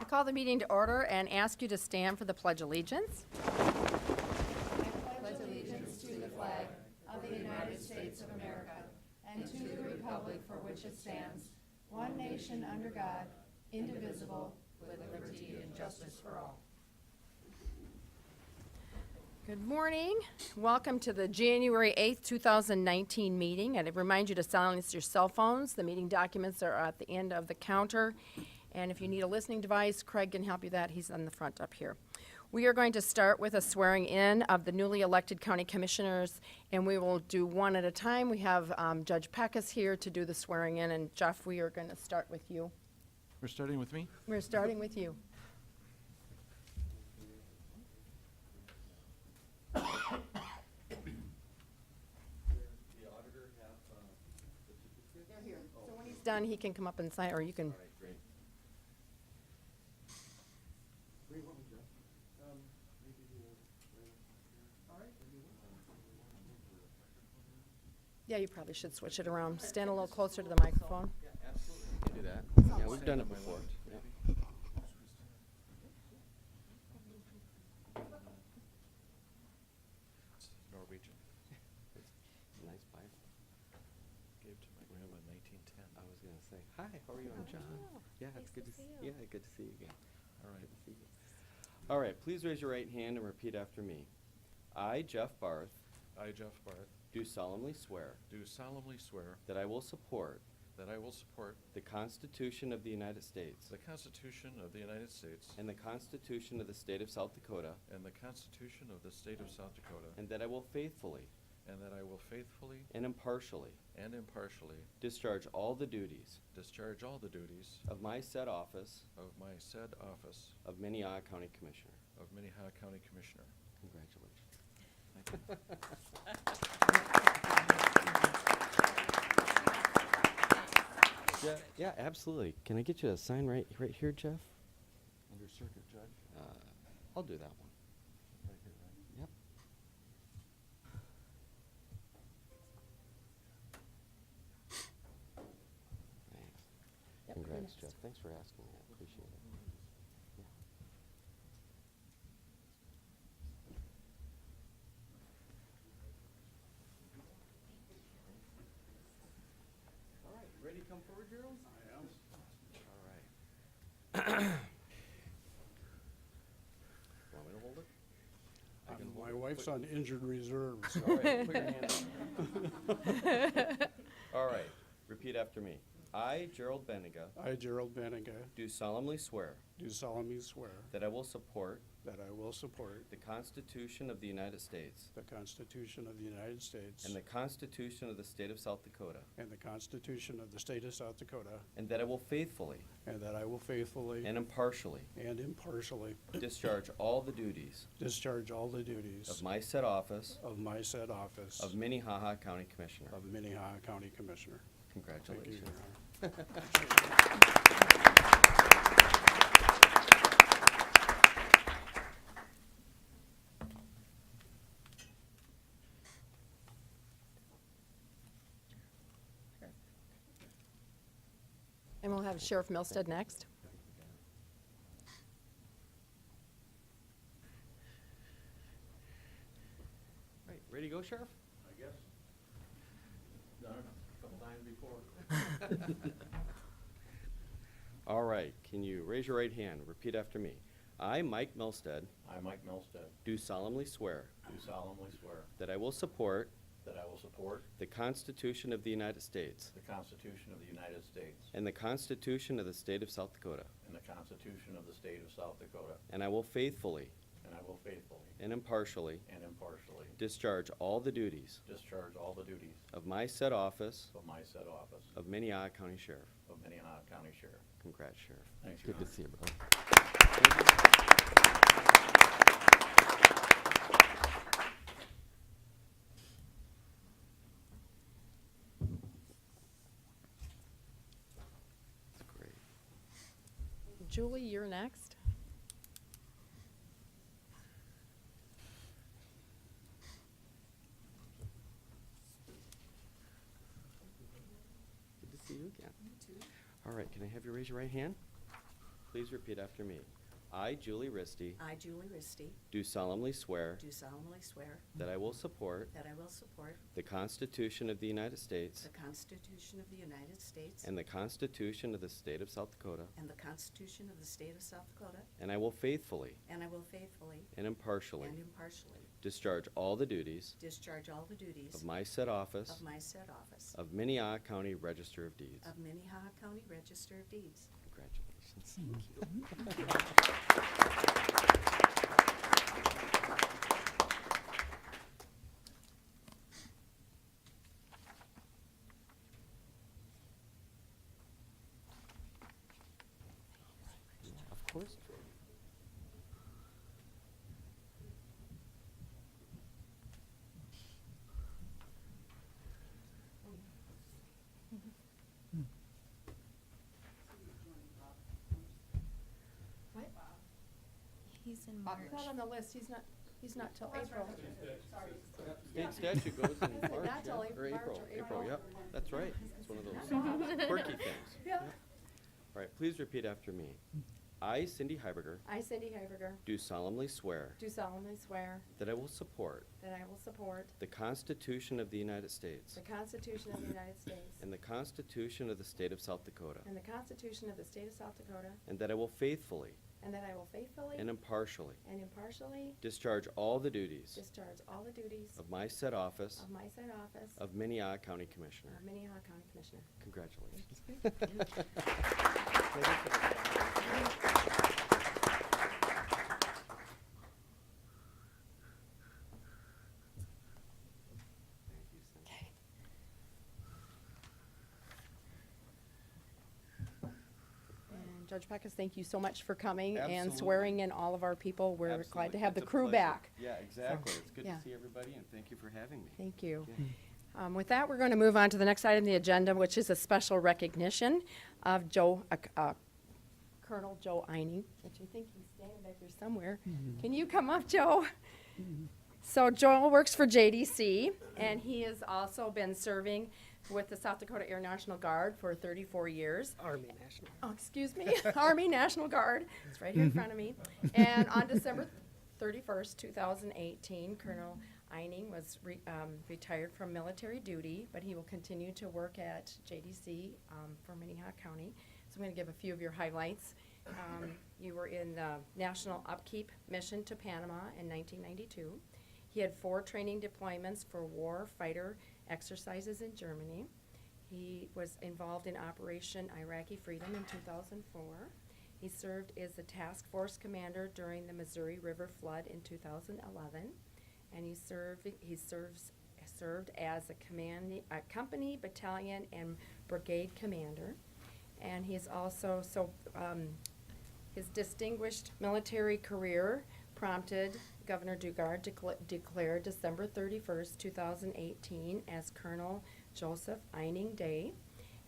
I call the meeting to order and ask you to stand for the Pledge of Allegiance. I pledge allegiance to the flag of the United States of America and to the republic for which it stands, one nation under God, indivisible, with liberty and justice for all. Good morning. Welcome to the January 8th, 2019 meeting. And I remind you to silence your cell phones. The meeting documents are at the end of the counter. And if you need a listening device, Craig can help you with that. He's on the front up here. We are going to start with a swearing in of the newly elected county commissioners, and we will do one at a time. We have Judge Peckus here to do the swearing in, and Jeff, we are going to start with you. We're starting with me? We're starting with you. The auditor have the certificate? They're here. So when he's done, he can come up and sign, or you can. All right, great. Where do you want me, Jeff? Maybe all right. Yeah, you probably should switch it around. Stand a little closer to the microphone. Yeah, absolutely. We can do that. Yeah, we've done it before. Yeah. Norwegian. Nice Bible. Gave to my grandma in 1910. I was going to say, hi, how are you? I'm John. Yeah, it's good to see you. Yeah, good to see you again. All right. Good to see you. All right, please raise your right hand and repeat after me. I, Jeff Barth, I, Jeff Barth, do solemnly swear do solemnly swear that I will support that I will support the Constitution of the United States the Constitution of the United States and the Constitution of the State of South Dakota, and the Constitution of the State of South Dakota, and that I will faithfully and that I will faithfully and impartially and impartially discharge all the duties discharge all the duties of my said office of my said office of Minnehaha County Commissioner. of Minnehaha County Commissioner. Congratulations. Yeah, absolutely. Can I get you a sign right here, Jeff? Under Circuit Judge. I'll do that one. Right here, right? Yep. Thanks. Yep, Congrats, next. Jeff. Thanks for asking me. I appreciate it. Yeah. All right, ready to come forward, Gerald? I am. All right. Want me to hold it? I can hold My it. wife's on injured reserve, so All right, put your hand up. All right, repeat after me. I, Gerald Benniga, I, Gerald Benniga, do solemnly swear do solemnly swear that I will support that I will support the Constitution of the United States the Constitution of the United States and the Constitution of the State of South Dakota, and the Constitution of the State of South Dakota, and that I will faithfully and that I will faithfully and impartially and impartially discharge all the duties discharge all the duties of my said office of my said office of Minnehaha County Commissioner. of Minnehaha County Commissioner. Thank you, Congratulations. Your Honor. And we'll have Sheriff Milstead next. Right, ready to go, Sheriff? I guess. Done it a couple times before. All right, can you raise your right hand? Repeat after me. I, Mike Milstead, I, Mike Milstead, do solemnly swear do solemnly swear that I will support that I will support the Constitution of the United States the Constitution of the United States and the Constitution of the State of South Dakota, and the Constitution of the State of South Dakota, and I will faithfully and I will faithfully and impartially and impartially discharge all the duties discharge all the duties of my said office of my said office of Minnehaha County Sheriff. of Minnehaha County Sheriff. Congrats, Sheriff. Thanks, Your Good to Honor. see you, brother. That's great. Julie, you're next. Good to see you again. All right, can I have you raise your right hand? Please repeat after me. I, Julie Risty, I, Julie Risty, do solemnly swear do solemnly swear that I will support that I will support the Constitution of the United States the Constitution of the United States and the Constitution of the State of South Dakota, and the Constitution of the State of South Dakota, and I will faithfully and I will faithfully and impartially and impartially discharge all the duties discharge all the duties of my said office of my said office of Minnehaha County Register of Deeds. of Minnehaha County Register of Deeds. Congratulations. Thank you. Of course. He's in Bob's March. not on the list, he's not till April. State statute goes in Is it March, not till yeah, or March April. or April, April? yep, that's right. It's one of those quirky things. Yeah. All right, please repeat after me. I, Cindy Heiberger, I, Cindy Heiberger, do solemnly swear do solemnly swear that I will support that I will support the Constitution of the United States the Constitution of the United States and the Constitution of the State of South Dakota, and the Constitution of the State of South Dakota, and that I will faithfully and that I will faithfully and impartially impartially discharge all the duties discharge all the duties of my said office of my said office of Minnehaha County Commissioner. of Minnehaha County Commissioner. Congratulations. And Judge Peckus, thank you so much for coming and Absolutely. swearing in all of our people. We're glad Absolutely. to have the It's a crew pleasure. back. Yeah, exactly. It's good yeah. to see everybody, and thank you for having me. Thank you. Yeah. With that, we're going to move on to the next item on the agenda, which is a special recognition of Colonel Joe Eining, which I think he's standing back here somewhere. Can you come up, Joe? So Joe works for JDC, and he has also been serving with the South Dakota Air National Guard for 34 years. Army National. Oh, excuse me, Army National Guard. It's right here in front of me. And on December 31st, 2018, Colonel Eining was retired from military duty, but he will continue to work at JDC for Minnehaha County. So I'm going to give a few of your highlights. You were in the National Upkeep Mission to Panama in 1992. He had 4 training deployments for war fighter exercises in Germany. He was involved in Operation Iraqi Freedom in 2004. He served as the task force commander during the Missouri River flood in 2011. And he served as a company, battalion, and brigade commander. And he is also, his distinguished military career prompted Governor Dugard to declare December 31st, 2018 as Colonel Joseph Eining Day.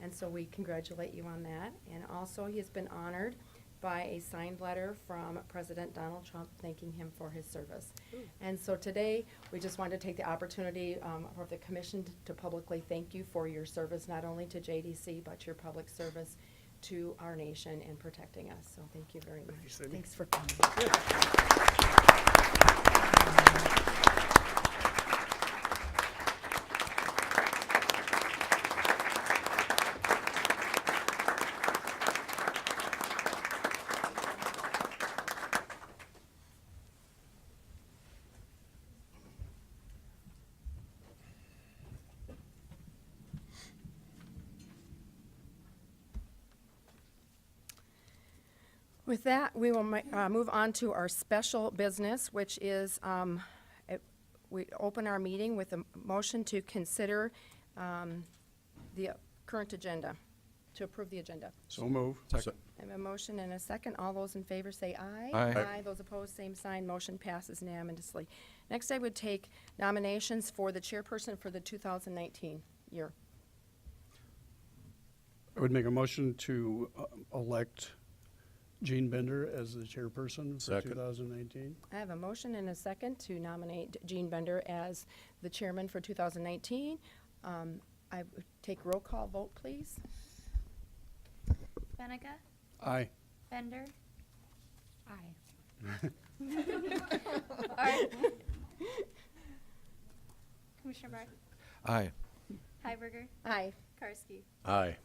And so we congratulate you on that. And also he has been honored by a signed letter from President Donald Trump thanking him for his service. And so today, we just wanted to take the opportunity for the commission to publicly thank you for your service, not only to JDC, but your public service to our nation and protecting us. So thank you very much. Cindy. Thanks for coming. With that, we will move on to our special business, which is, we open our meeting with a motion to consider the current agenda, to approve the agenda. So move. Second. I have a motion and a second. All those in favor say aye. Aye. Those opposed, same sign. Motion passes unanimously. Next, I would take nominations for the chairperson for the 2019 year. I would make a motion to elect Jean Bender as the chairperson for Second. 2019. I have a motion and a second to nominate Jean Bender as the chairman for 2019. I would take roll call vote, please. Benega, Aye. Bender, Aye. All right. Commissioner Barr, Aye. Heiberger, Aye. Karski. Aye.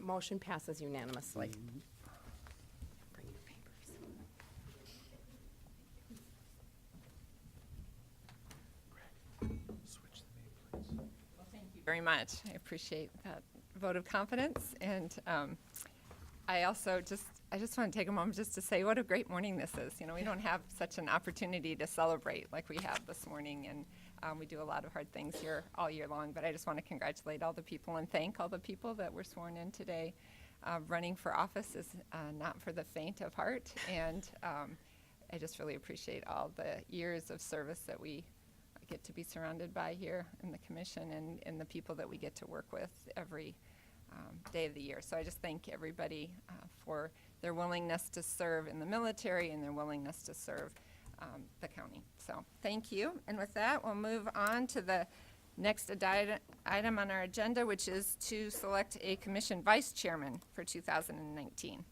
Motion passes unanimously. Bring your papers. Switch the name, please. Well, thank you very much. I appreciate that vote of confidence. And I just want to take a moment just to say what a great morning this is. You know, we don't have such an opportunity to celebrate like we have this morning. And we do a lot of hard things here all year long. But I just want to congratulate all the people and thank all the people that were sworn in today. Running for office is not for the faint of heart. And I just really appreciate all the years of service that we get to be surrounded by here in the commission and the people that we get to work with every day of the year. So I just thank everybody for their willingness to serve in the military and their willingness to serve the county. So thank you. And with that, we'll move on to the next item on our agenda, which is to select a commission vice chairman for 2019.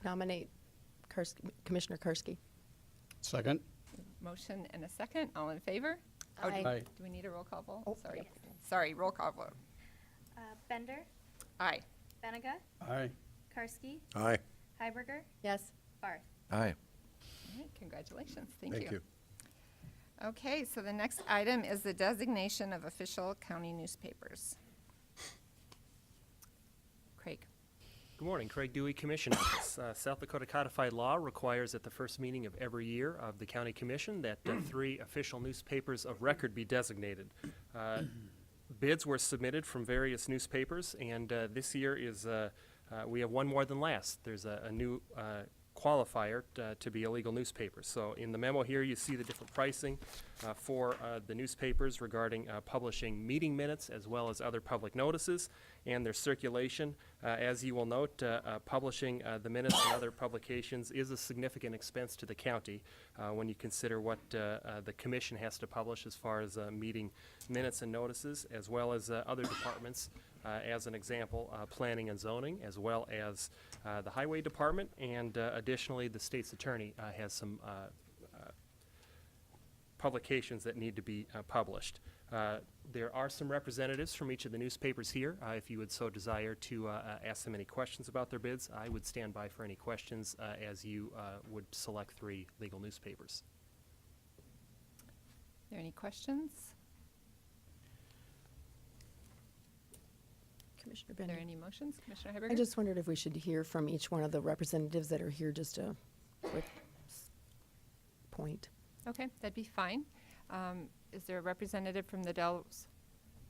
Nominate Commissioner Karski. Second? Motion and a second. All in favor? Oh, Aye. Aye. do we need a roll call vote? Oh, Sorry. yes. Sorry, roll call vote. Bender, Aye. Benega, Aye. Karski, Aye. Heiberger, Yes. Barth. Aye. All right, congratulations. Thank Thank you. Okay, so the next item is the designation of official county newspapers. Craig. Good morning, Craig Dewey, Commission Office. South Dakota Codified Law requires at the first meeting of every year of the County Commission that 3 official newspapers of record be designated. Bids were submitted from various newspapers, and this year is we have one more than last. There's a new qualifier to be a legal newspaper. So in the memo here, you see the different pricing for the newspapers regarding publishing meeting minutes as well as other public notices and their circulation. As you will note, publishing the minutes and other publications is a significant expense to the county when you consider what the commission has to publish as far as meeting minutes and notices, as well as other departments. As an example, planning and zoning, as well as the highway department, and additionally, the state's attorney has some publications that need to be published. There are some representatives from each of the newspapers here. If you would so desire to ask them any questions about their bids, I would stand by for any questions as you would select 3 legal newspapers. Are there any questions? Commissioner Are there Bender. any motions? Commissioner Heiberger? I just wondered if we should hear from each one of the representatives that are here, just a quick point. Okay, that'd be fine. Is there a representative from the Dell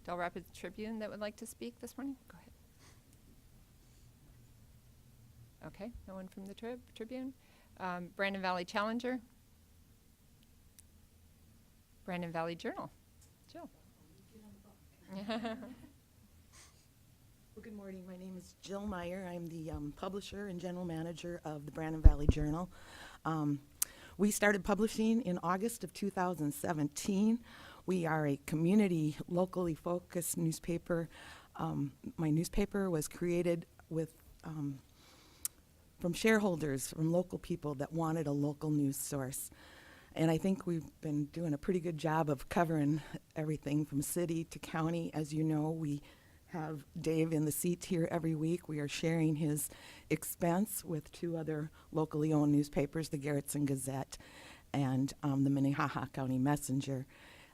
Rapids Tribune that would like to speak this morning? Go ahead. Okay, no one from the Tribune. Brandon Valley Challenger. Brandon Valley Journal. Jill. Well, good morning. My name is Jill Meyer. I'm the publisher and general manager of the Brandon Valley Journal. We started publishing in August of 2017. We are a community, locally focused newspaper. My newspaper was created with from shareholders, from local people that wanted a local news source. And I think we've been doing a pretty good job of covering everything from city to county. As you know, we have Dave in the seat here every week. We are sharing his expense with 2 other locally owned newspapers, the Garrettson Gazette and the Minnehaha County Messenger,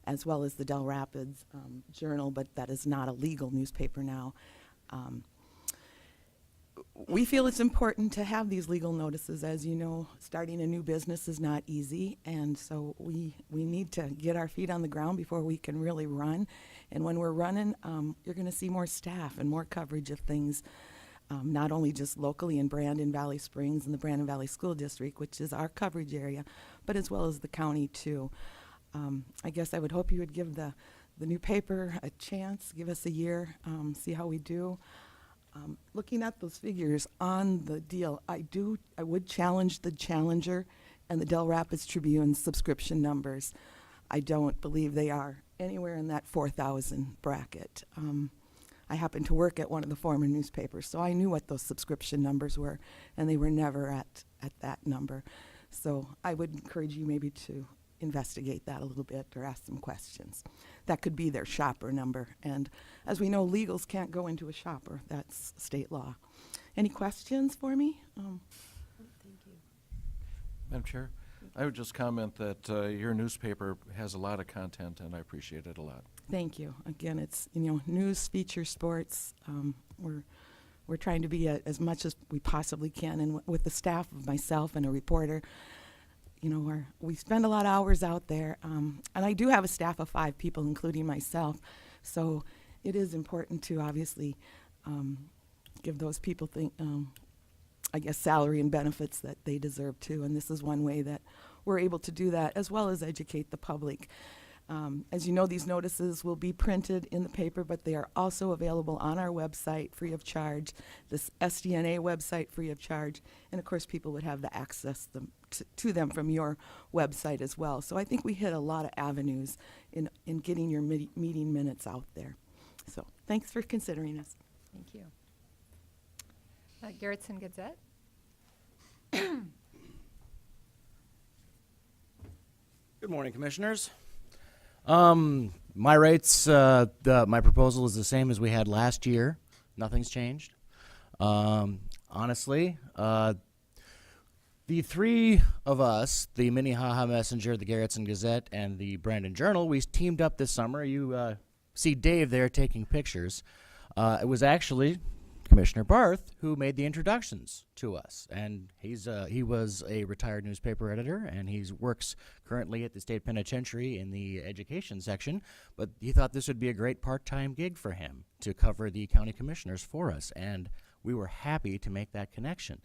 as well as the Dell Rapids Journal, but that is not a legal newspaper now. We feel it's important to have these legal notices. As you know, starting a new business is not easy, and so we need to get our feet on the ground before we can really run. And when we're running, you're going to see more staff and more coverage of things, not only just locally in Brandon Valley Springs and the Brandon Valley School District, which is our coverage area, but as well as the county too. I guess I would hope you would give the new paper a chance, give us a year, see how we do. Looking at those figures on the deal, I would challenge the Challenger and the Dell Rapids Tribune subscription numbers. I don't believe they are anywhere in that 4,000 bracket. I happened to work at one of the former newspapers, so I knew what those subscription numbers were, and they were never at at that number. So I would encourage you maybe to investigate that a little bit or ask some questions. That could be their shopper number. And as we know, legals can't go into a shopper. That's state law. Any questions for me? Madam Chair, I would just comment that your newspaper has a lot of content, and I appreciate it a lot. Thank you. Again, it's, news, feature, sports. We're trying to be as much as we possibly can, and with the staff of myself and a reporter, we spend a lot of hours out there. And I do have a staff of 5 people, including myself. So it is important to obviously give those people salary and benefits that they deserve too. And this is one way that we're able to do that, as well as educate the public. As you know, these notices will be printed in the paper, but they are also available on our website free of charge, this SDNA website free of charge, and of course people would have the access to them from your website as well. So I think we hit a lot of avenues in getting your meeting minutes out there. So thanks for considering us. Thank you. Garrettson Gazette. Good morning, Commissioners. My rates, my proposal is the same as we had last year. Nothing's changed. Honestly, the 3 of us, the Minnehaha Messenger, the Garrettson Gazette, and the Brandon Journal, we teamed up this summer. You see Dave there taking pictures. It was actually Commissioner Barth who made the introductions to us, and he was a retired newspaper editor, and he works currently at the state penitentiary in the education section, but he thought this would be a great part-time gig for him to cover the county commissioners for us, and we were happy to make that connection.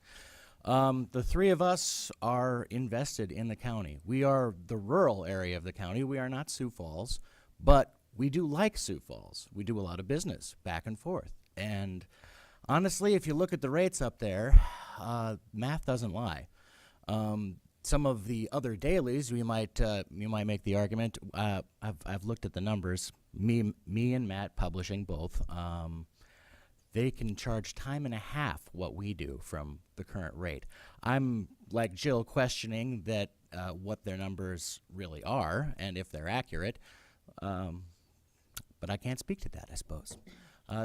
The 3 of us are invested in the county. We are the rural area of the county. We are not Sioux Falls, but we do like Sioux Falls. We do a lot of business back and forth, and honestly, if you look at the rates up there, math doesn't lie. Some of the other dailies, you might make the argument. I've looked at the numbers. Me and Matt publishing both. They can charge time and a half what we do from the current rate. I'm like Jill questioning that what their numbers really are and if they're accurate, but I can't speak to that, I suppose.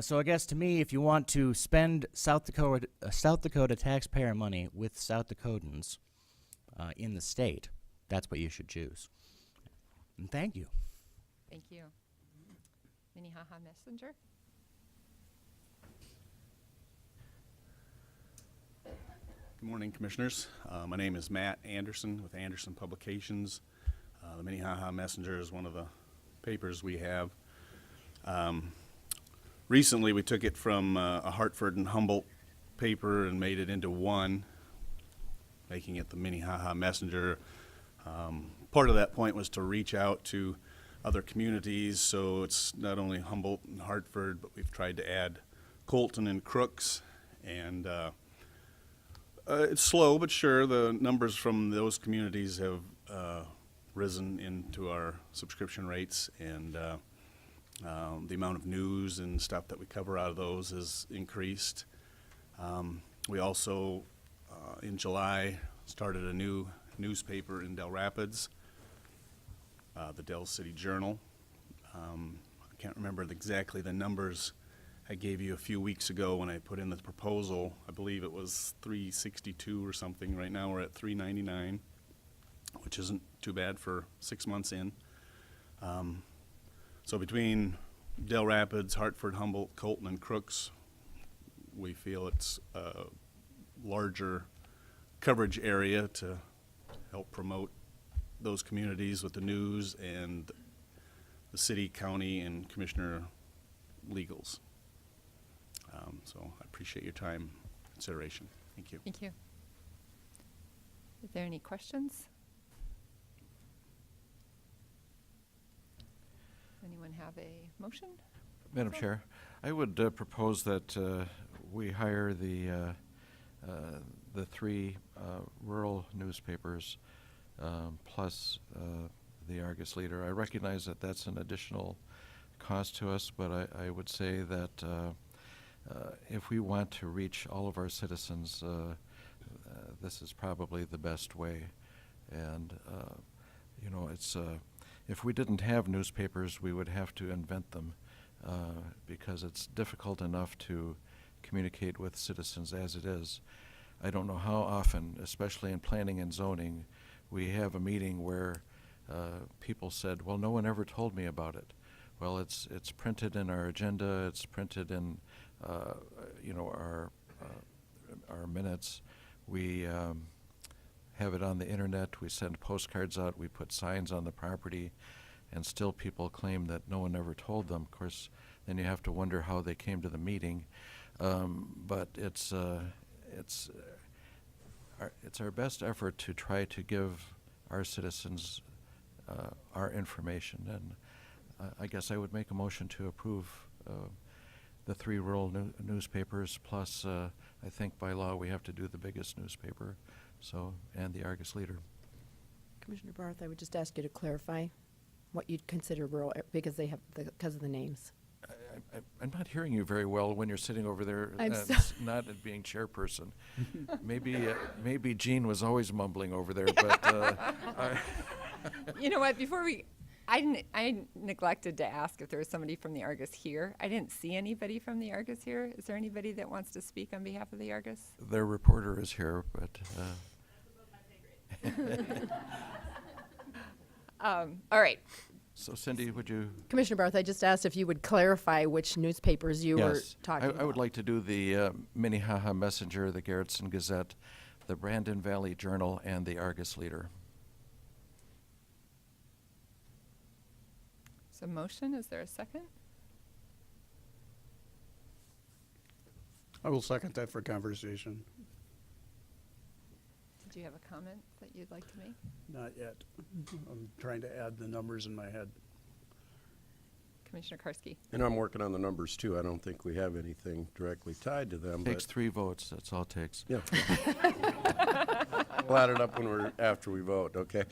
So I guess to me, if you want to spend South Dakota taxpayer money with South Dakotans in the state, that's what you should choose. And thank you. Thank you. Minnehaha Messenger. Good morning, Commissioners. My name is Matt Anderson with Anderson Publications. The Minnehaha Messenger is one of the papers we have. Recently, we took it from a Hartford and Humboldt paper and made it into one, making it the Minnehaha Messenger. Part of that point was to reach out to other communities, so it's not only Humboldt and Hartford, but we've tried to add Colton and Crooks, and it's slow but sure. The numbers from those communities have risen into our subscription rates, and the amount of news and stuff that we cover out of those has increased. We also, in July, started a new newspaper in Dell Rapids, the Dell City Journal. I can't remember exactly the numbers I gave you a few weeks ago when I put in the proposal. I believe it was $362 or something. Right now we're at $399, which isn't too bad for 6 months in. So between Dell Rapids, Hartford, Humboldt, Colton, and Crooks, we feel it's a larger coverage area to help promote those communities with the news and the city, county, and commissioner legals. So I appreciate your time and consideration. Thank you. Thank you. Is there any questions? Anyone have a motion? Madam Chair, I would propose that we hire the 3 rural newspapers plus the Argus Leader. I recognize that that's an additional cost to us, but I would say that if we want to reach all of our citizens, this is probably the best way. And, you know, it's, if we didn't have newspapers, we would have to invent them because it's difficult enough to communicate with citizens as it is. I don't know how often, especially in planning and zoning, we have a meeting where people said, well, no one ever told me about it. Well, it's printed in our agenda, it's printed in, you know, our minutes. We have it on the internet, we send postcards out, we put signs on the property, and still people claim that no one ever told them. Of course, then you have to wonder how they came to the meeting. But it's our best effort to try to give our citizens our information. And I guess I would make a motion to approve the 3 rural newspapers, plus I think by law we have to do the biggest newspaper, so, and the Argus Leader. Commissioner Barth, I would just ask you to clarify what you'd consider rural, because they have, because of the names. I'm not hearing you very well when you're sitting over there, not at being chairperson. Maybe Jean was always mumbling over there, but You know what, before I neglected to ask if there was somebody from the Argus here. I didn't see anybody from the Argus here. Is there anybody that wants to speak on behalf of the Argus? Their reporter is here, but all right. so Cindy, would you? Commissioner Barth, I just asked if you would clarify which newspapers you were talking about. I would like to do the Minnehaha Messenger, the Garrettson Gazette, the Brandon Valley Journal, and the Argus Leader. So motion, is there a second? I will second that for conversation. Did you have a comment that you'd like to make? Not yet. I'm trying to add the numbers in my head. Commissioner Karski. And I'm working on the numbers too. I don't think we have anything directly tied to them. Takes 3 votes, that's all it takes. Yeah. We'll add it up when after we vote, okay?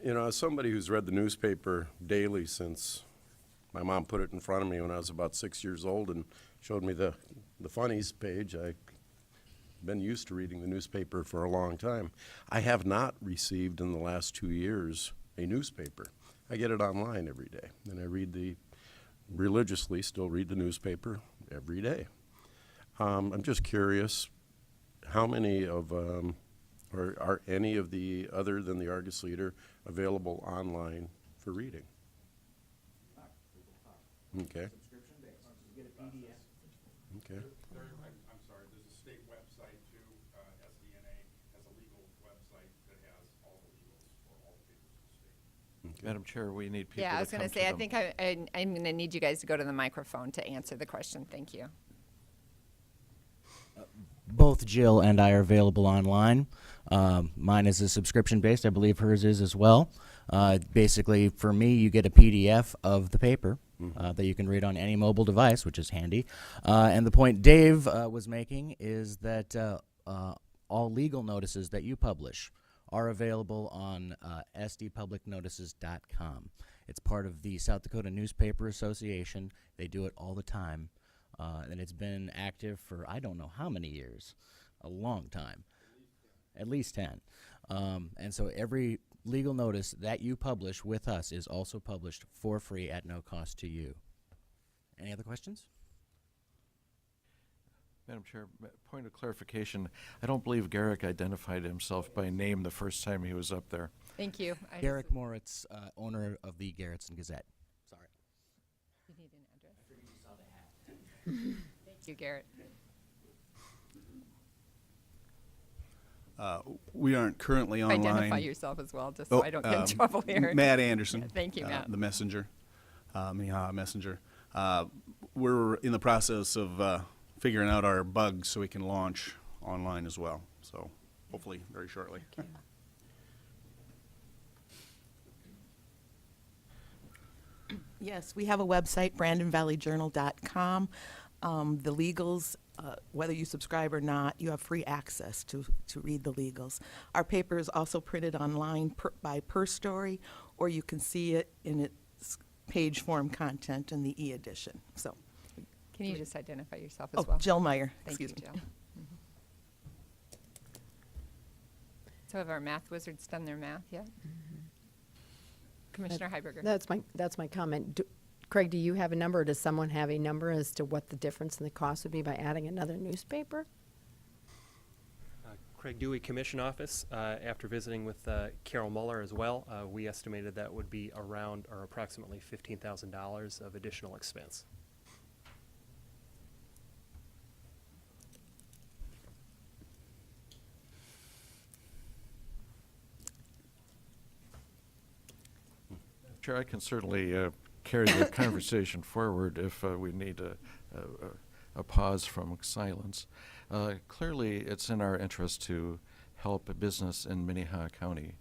You know, as somebody who's read the newspaper daily since my mom put it in front of me when I was about 6 years old and showed me the funnies page, I've been used to reading the newspaper for a long time. I have not received in the last 2 years a newspaper. I get it online every day, and I religiously still read the newspaper every day. I'm just curious, how many of, or are any of the, other than the Argus Leader, available online for reading? Okay. Subscription based. You get a PDF. Okay. I'm sorry, there's a state website too, SDNA has a legal website that has all the legals for all the papers in the state. Okay. Madam Chair, we need people Yeah, I was to going come to say, I them. think I'm going to need you guys to go to the microphone to answer the question. Thank you. Both Jill and I are available online. Mine is a subscription-based. I believe hers is as well. Basically, for me, you get a PDF of the paper that you can read on any mobile device, which is handy. And the point Dave was making is that all legal notices that you publish are available on sdpublicnotices.com. It's part of the South Dakota Newspaper Association. They do it all the time. And it's been active for I don't know how many years, a long time, at least 10. And so every legal notice that you publish with us is also published for free at no cost to you. Any other questions? Madam Chair, point of clarification, I don't believe Garrick identified himself by name the first time he was up there. Thank you. Garrick Moritz, owner of the Garrettson Gazette. Sorry. You need an address? I figured you saw the hat. Thank you, Garrett. We aren't currently online. Identify yourself as well, just so I don't get in trouble here. Matt Anderson. Yeah, thank you, Matt. The Messenger, Minnehaha Messenger. We're in the process of figuring out our bugs so we can launch online as well. So hopefully very shortly. Okay. Yes, we have a website, BrandonValleyJournal.com. The legals, whether you subscribe or not, you have free access to read the legals. Our paper is also printed online by per story, or you can see it in its page form content in the e-edition. So, Can you just identify yourself as well? Jill Meyer. Thank Excuse you, me. Jill. So have our math wizards done their math yet? Commissioner Heiberger. That's my comment. Craig, do you have a number, or does someone have a number as to what the difference in the cost would be by adding another newspaper? Craig Dewey Commission Office, after visiting with Carol Muller as well, we estimated that would be around or approximately $15,000 of additional expense. Chair, I can certainly carry the conversation forward if we need a pause from silence. Clearly, it's in our interest to help a business in Minnehaha County.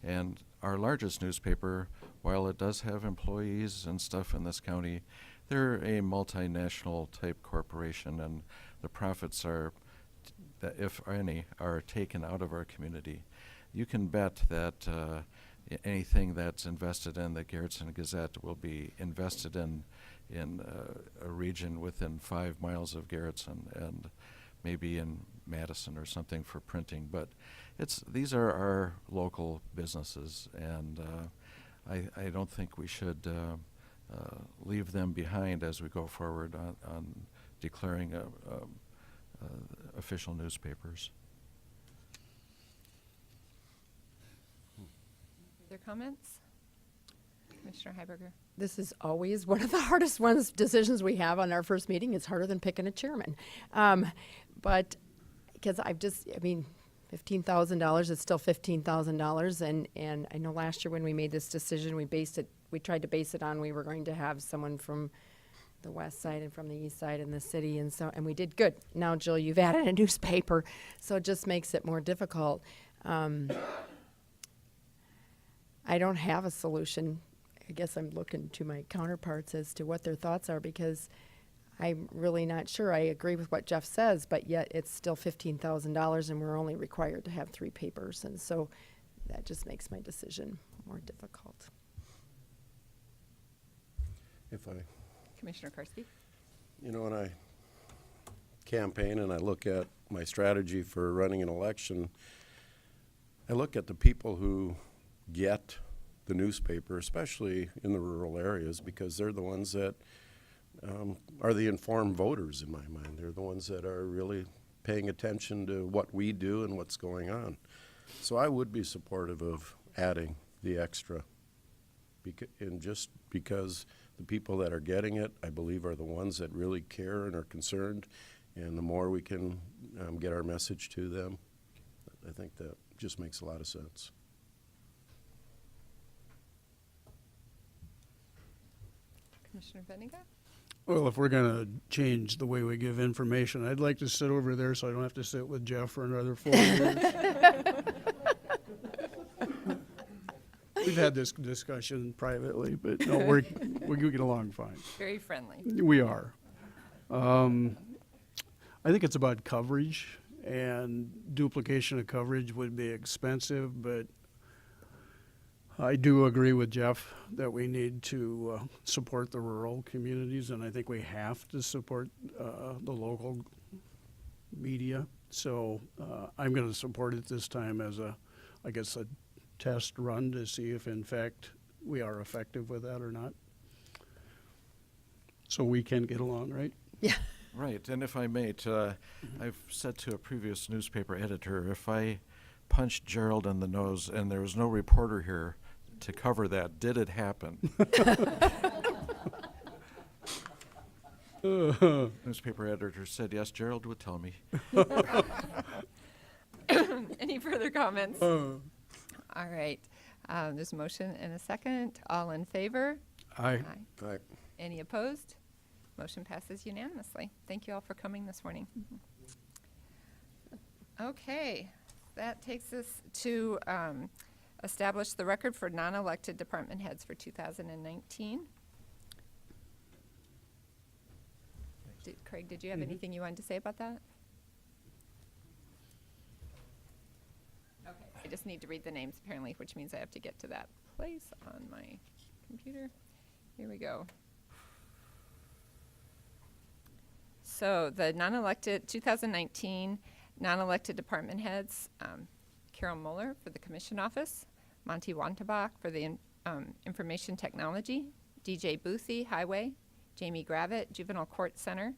And our largest newspaper, while it does have employees and stuff in this county, they're a multinational type corporation, and the profits are, if any, are taken out of our community. You can bet that anything that's invested in the Garrettson Gazette will be invested in a region within 5 miles of Garrettson, and maybe in Madison or something for printing. But these are our local businesses, and I don't think we should leave them behind as we go forward on declaring official newspapers. Further comments? Commissioner Heiberger. This is always one of the hardest decisions we have on our first meeting. It's harder than picking a chairman. But because $15,000 is still $15,000. And I know last year when we made this decision, we tried to base it on we were going to have someone from the west side and from the east side in the city. And we did good. Now, Jill, you've added a newspaper, so it just makes it more difficult. I don't have a solution. I guess I'm looking to my counterparts as to what their thoughts are, because I'm really not sure. I agree with what Jeff says, but yet it's still $15,000 and we're only required to have 3 papers. And so that just makes my decision more difficult. Commissioner Karski. You know, when I campaign and I look at my strategy for running an election, I look at the people who get the newspaper, especially in the rural areas, because they're the ones that are the informed voters in my mind. They're the ones that are really paying attention to what we do and what's going on. So I would be supportive of adding the extra, and just because the people that are getting it, I believe, are the ones that really care and are concerned, and the more we can get our message to them, I think that just makes a lot of sense. Commissioner Benniga? Well, if we're going to change the way we give information, I'd like to sit over there so I don't have to sit with Jeff for another 4 years. We've had this discussion privately, but no, we get along fine. Very friendly. We are. I think it's about coverage, and duplication of coverage would be expensive, but I do agree with Jeff that we need to support the rural communities, and I think we have to support the local media. So I'm going to support it this time as a test run to see if, in fact, we are effective with that or not. So we can get along, right? Yeah. Right, and if I may, I've said to a previous newspaper editor, if I punched Gerald in the nose and there was no reporter here to cover that, did it happen? Newspaper editor said, yes, Gerald would tell me. Any further comments? All right. There's a motion and a second. All in favor? Aye. Aye. Any opposed? Motion passes unanimously. Thank you all for coming this morning. Okay, that takes us to establish the record for non-elected department heads for 2019. Craig, did you have anything you wanted to say about that? Okay, I just need to read the names apparently, which means I have to get to that place on my computer. Here we go. So the non-elected 2019 non-elected department heads, Carol Muller for the Commission Office, Monty Wantabach for the Information Technology, DJ Boothie, Highway, Jamie Gravitt, Juvenile Court Center,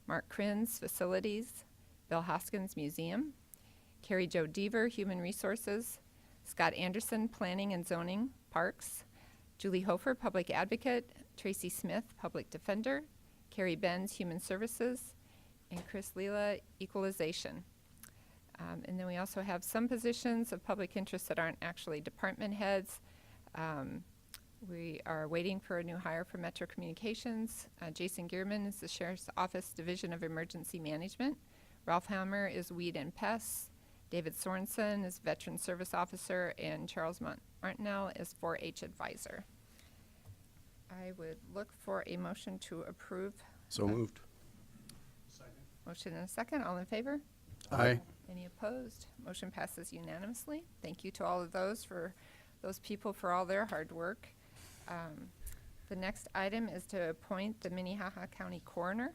Mark Krins, Facilities, Bill Hoskins, Museum, Carrie Jo Deaver, Human Resources, Scott Anderson, Planning and Zoning, Parks, Julie Hofer, Public Advocate, Tracy Smith, Public Defender, Carrie Benz, Human Services, and Chris Leela, Equalization. And then we also have some positions of public interest that aren't actually department heads. We are waiting for a new hire for Metro Communications. Jason Gearman is the Sheriff's Office Division of Emergency Management. Ralph Hammer is Weed and Pests. David Sorensen is Veteran Service Officer, and Charles Martinell is 4-H Advisor. I would look for a motion to approve. So moved. Motion and a second. All in favor? Aye. Any opposed? Motion passes unanimously. Thank you to all of those people for all their hard work. The next item is to appoint the Minnehaha County Coroner.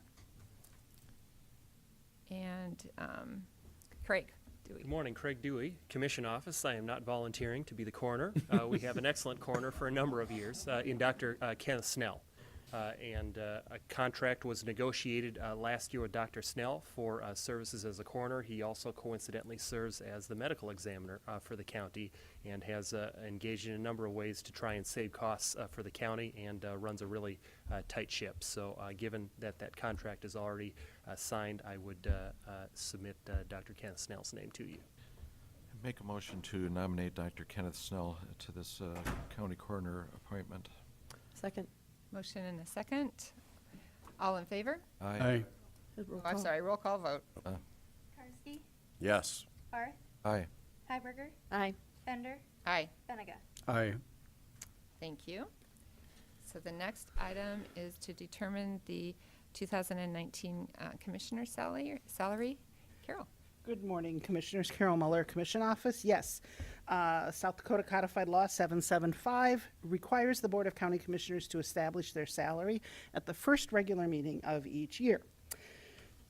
And Craig Dewey. Good morning, Craig Dewey, Commission Office. I am not volunteering to be the coroner. We have an excellent coroner for a number of years in Dr. Kenneth Snell. And a contract was negotiated last year with Dr. Snell for services as a coroner. He also coincidentally serves as the medical examiner for the county and has engaged in a number of ways to try and save costs for the county and runs a really tight ship. So given that that contract is already signed, I would submit Dr. Kenneth Snell's name to you. Make a motion to nominate Dr. Kenneth Snell to this county coroner appointment. Second. Motion and a second. All in favor? Aye. Oh, I'm sorry, roll call vote. Karski, Yes. Barth, Aye. Hiberger, Aye. Bender, Aye. Benega. Aye. Thank you. So the next item is to determine the 2019 commissioner salary. Carol. Good morning, Commissioners. Carol Muller, Commission Office. Yes, South Dakota Codified Law 775 requires the Board of County Commissioners to establish their salary at the first regular meeting of each year.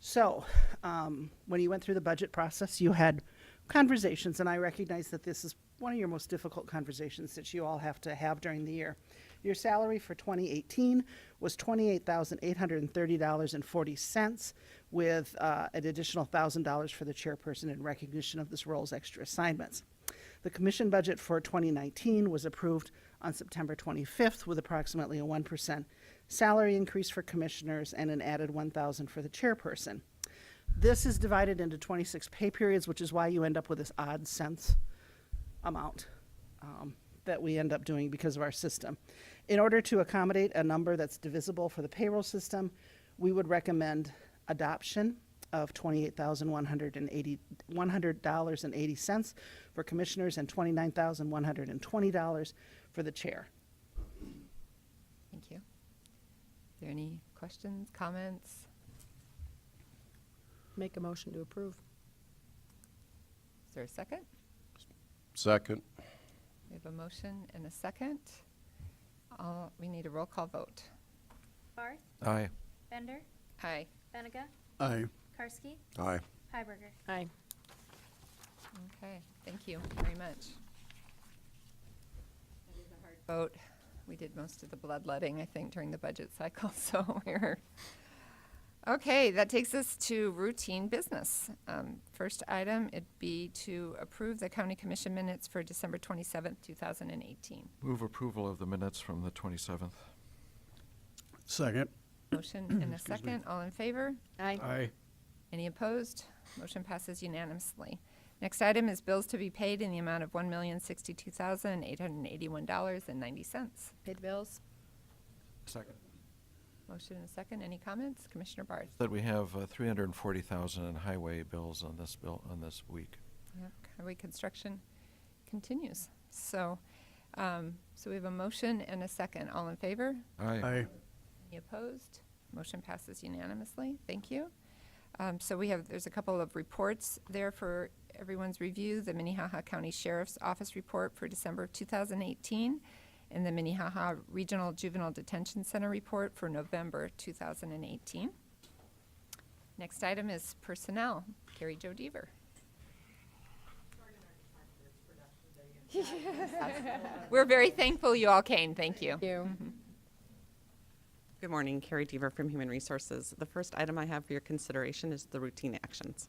So, when you went through the budget process, you had conversations, and I recognize that this is one of your most difficult conversations that you all have to have during the year. Your salary for 2018 was $28,830.40, with an additional $1,000 for the chairperson in recognition of this role's extra assignments. The commission budget for 2019 was approved on September 25th with approximately a 1% salary increase for commissioners and an added $1,000 for the chairperson. This is divided into 26 pay periods, which is why you end up with this odd cents amount that we end up doing because of our system. In order to accommodate a number that's divisible for the payroll system, we would recommend adoption of $28,180 for commissioners and $29,120 for the chair. Thank you. Are there any questions, comments? Make a motion to approve. Is there a second? Second. We have a motion and a second. We need a roll call vote. Barth, Aye. Bender, Aye. Benega, Aye. Karski, Aye. Hiberger. Aye. Okay, thank you very much. It is a hard vote. We did most of the bloodletting, I think, during the budget cycle, so we're... Okay, that takes us to routine business. First item, it'd be to approve the county commission minutes for December 27th, 2018. Move approval of the minutes from the 27th. Second. Motion and a second. All in favor? Aye. Aye. Any opposed? Motion passes unanimously. Next item is bills to be paid in the amount of $1,062,881.90. Paid bills. Second. Motion and a second. Any comments? Commissioner Barth. That we have $340,000 in highway bills on this week. Yep, highway construction continues. So we have a motion and a second. All in favor? Aye. Aye. Any opposed? Motion passes unanimously. Thank you. So there's a couple of reports there for everyone's review. The Minnehaha County Sheriff's Office report for December of 2018 and the Minnehaha Regional Juvenile Detention Center report for November 2018. Next item is personnel. Carrie Jo Deaver. We're very thankful you all came. Thank you. Thank you. Good morning, Carrie Deaver from Human Resources. The first item I have for your consideration is the routine actions.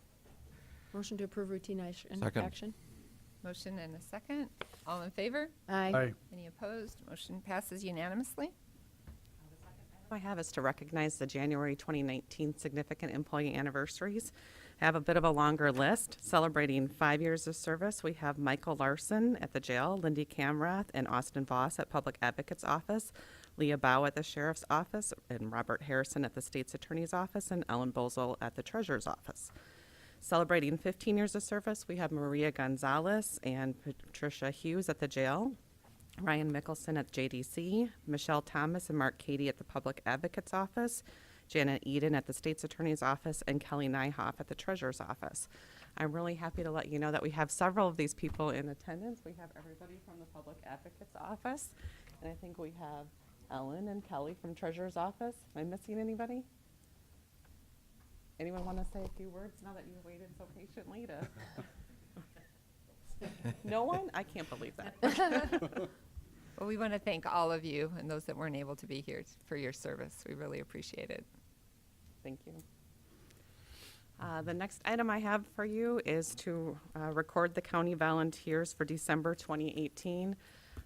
Motion to approve routine Second. action. Motion and a second. All in favor? Aye. Aye. Any opposed? Motion passes unanimously. I have is to recognize the January 2019 significant employee anniversaries. I have a bit of a longer list. Celebrating 5 years of service, we have Michael Larson at the jail, Lindy Camrath and Austin Voss at Public Advocate's Office, Leah Bow at the Sheriff's Office, and Robert Harrison at the State's Attorney's Office, and Ellen Bozel at the Treasurer's Office. Celebrating 15 years of service, we have Maria Gonzalez and Patricia Hughes at the jail, Ryan Mickelson at JDC, Michelle Thomas and Mark Cady at the Public Advocate's Office, Janet Eden at the State's Attorney's Office, and Kelly Nyhoff at the Treasurer's Office. I'm really happy to let you know that we have several of these people in attendance. We have everybody from the Public Advocate's Office, and I think we have Ellen and Kelly from Treasurer's Office. Am I missing anybody? Anyone want to say a few words now that you've waited so patiently to? No one? I can't believe that. Well, we want to thank all of you and those that weren't able to be here for your service. We really appreciate it. Thank you. The next item I have for you is to record the county volunteers for December 2018.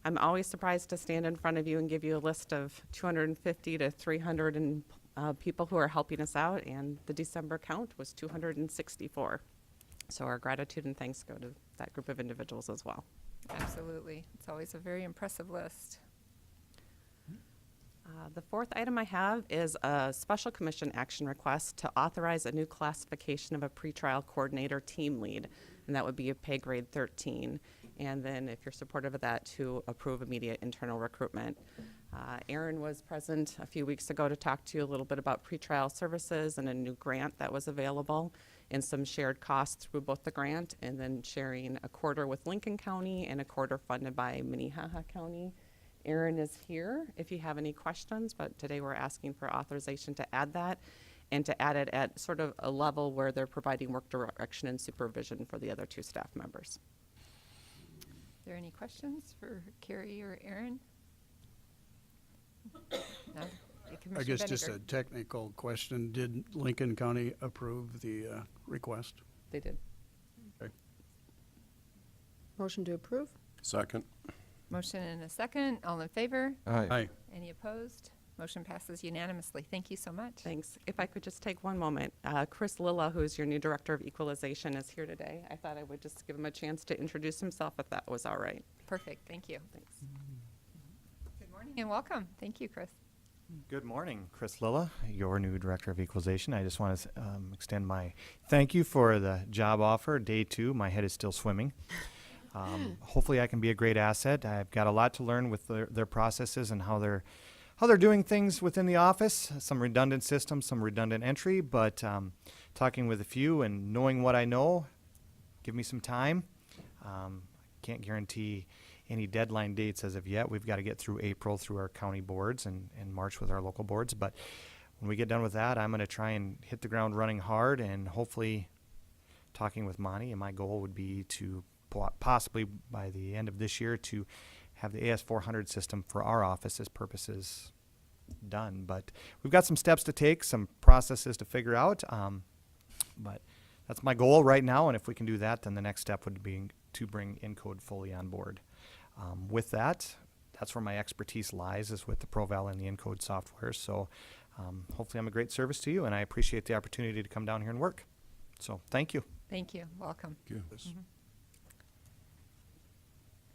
I'm always surprised to stand in front of you and give you a list of 250 to 300 people who are helping us out, and the December count was 264. So our gratitude and thanks go to that group of individuals as well. Absolutely. It's always a very impressive list. The fourth item I have is a special commission action request to authorize a new classification of a pretrial coordinator team lead, and that would be a pay grade 13. And then if you're supportive of that, to approve immediate internal recruitment. Aaron was present a few weeks ago to talk to you a little bit about pretrial services and a new grant that was available, and some shared costs through both the grant and then sharing a quarter with Lincoln County and a quarter funded by Minnehaha County. Aaron is here if you have any questions, but today we're asking for authorization to add that and to add it at sort of a level where they're providing work direction and supervision for the other two staff members. Are there any questions for Carrie or Aaron? No? I guess just Benninger. a technical question. Did Lincoln County approve the request? They did. Okay. Motion to approve. Second. Motion and a second. All in favor? Aye. Aye. Any opposed? Motion passes unanimously. Thank you so much. Thanks. If I could just take one moment. Chris Lilla, who is your new Director of Equalization, is here today. I thought I would just give him a chance to introduce himself if that was all right. Perfect. Thank you. Thanks. Good morning and welcome. Thank you, Chris. Good morning, Chris Lilla, your new Director of Equalization. I just want to extend my thank you for the job offer. Day 2, my head is still swimming. Hopefully I can be a great asset. I've got a lot to learn with their processes and how they're doing things within the office. Some redundant systems, some redundant entry, but talking with a few and knowing what I know, give me some time. Can't guarantee any deadline dates as of yet. We've got to get through April through our county boards and March with our local boards. But when we get done with that, I'm going to try and hit the ground running hard, and hopefully talking with Monty, and my goal would be to possibly by the end of this year to have the AS400 system for our office's purposes done. But we've got some steps to take, some processes to figure out. But that's my goal right now, and if we can do that, then the next step would be to bring Encode fully on board. With that, that's where my expertise lies, is with the ProVal and the Encode software. So hopefully I'm a great service to you, and I appreciate the opportunity to come down here and work. So thank you. Thank you. Welcome. Thank you.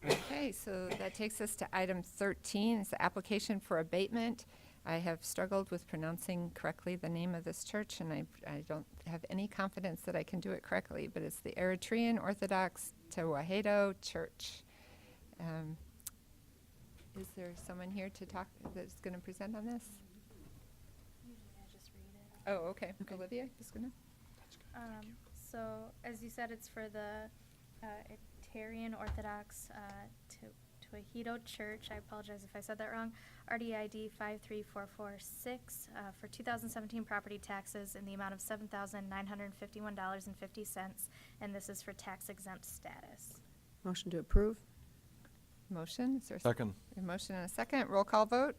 Okay, so that takes us to item 13. It's the application for abatement. I have struggled with pronouncing correctly the name of this church, and I don't have any confidence that I can do it correctly, but it's the Eritrean Orthodox Tewahedo Church. Is there someone here to talk that's going to present on this? Usually I just read it. Oh, okay. Olivia is going to? So, as you said, it's for the Eritrean Orthodox Tewahedo Church. I apologize if I said that wrong. RDID 53446 for 2017 property taxes in the amount of $7,951.50, and this is for tax exempt status. Motion to approve. Motion, is there Second. a motion and a second? Roll call vote?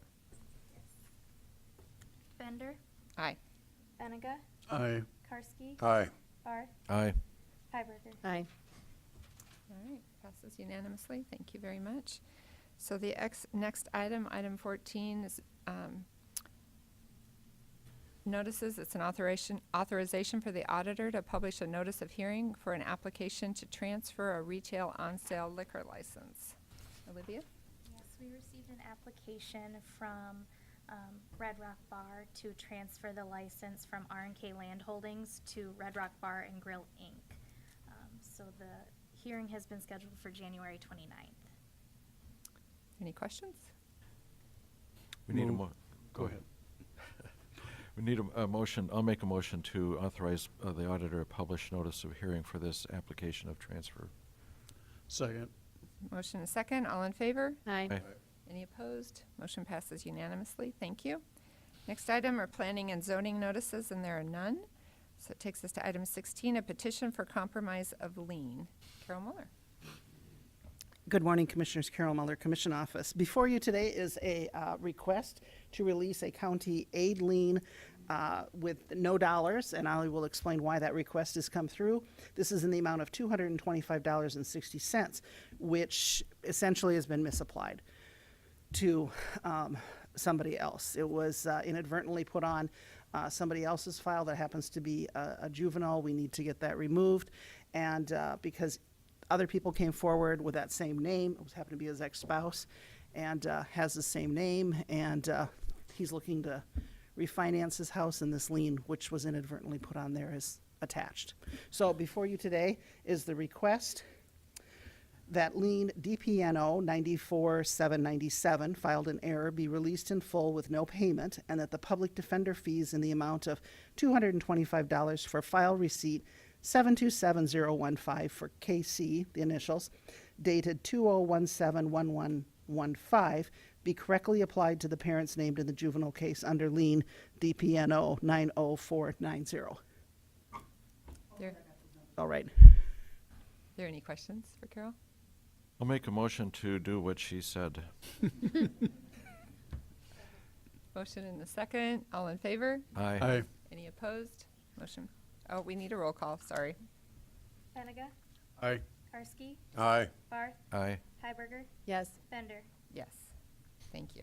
Bender, Aye. Benega, Aye. Karski, Aye. Barth, Aye. Hiberger. Aye. All right, passes unanimously. Thank you very much. So the next item, item 14, is notices. It's an authorization for the auditor to publish a notice of hearing for an application to transfer a retail on-sale liquor license. Olivia? Yes, we received an application from Red Rock Bar to transfer the license from R&K Land Holdings to Red Rock Bar and Grill, Inc. So the hearing has been scheduled for January 29th. Any questions? We need a Move. Go ahead. We need a motion. I'll make a motion to authorize the auditor to publish notice of hearing for this application of transfer. Second. Motion and a second. All in favor? Aye. Aye. Any opposed? Motion passes unanimously. Thank you. Next item are planning and zoning notices, and there are none. So it takes us to item 16, a petition for compromise of lien. Carol Muller. Good morning, Commissioners. Carol Muller, Commission Office. Before you today is a request to release a county aid lien with no dollars, and I will explain why that request has come through. This is in the amount of $225.60, which essentially has been misapplied to somebody else. It was inadvertently put on somebody else's file that happens to be a juvenile. We need to get that removed, and because other people came forward with that same name, it happened to be his ex-spouse, and has the same name, and he's looking to refinance his house, and this lien, which was inadvertently put on there, is attached. So before you today is the request that lien DPNO 94797, filed in error, be released in full with no payment, and that the public defender fees in the amount of $225 for file receipt 727015 for KC, the initials, dated 20171115, be correctly applied to the parents named in the juvenile case under lien DPNO 90490. All right. Are there any questions for Carol? I'll make a motion to do what she said. Motion in the second. All in favor? Aye. Aye. Any opposed? Motion. Oh, we need a roll call. Sorry. Benega, Aye. Karski, Aye. Barth, Aye. Hiberger, Yes. Bender. Yes. Thank you.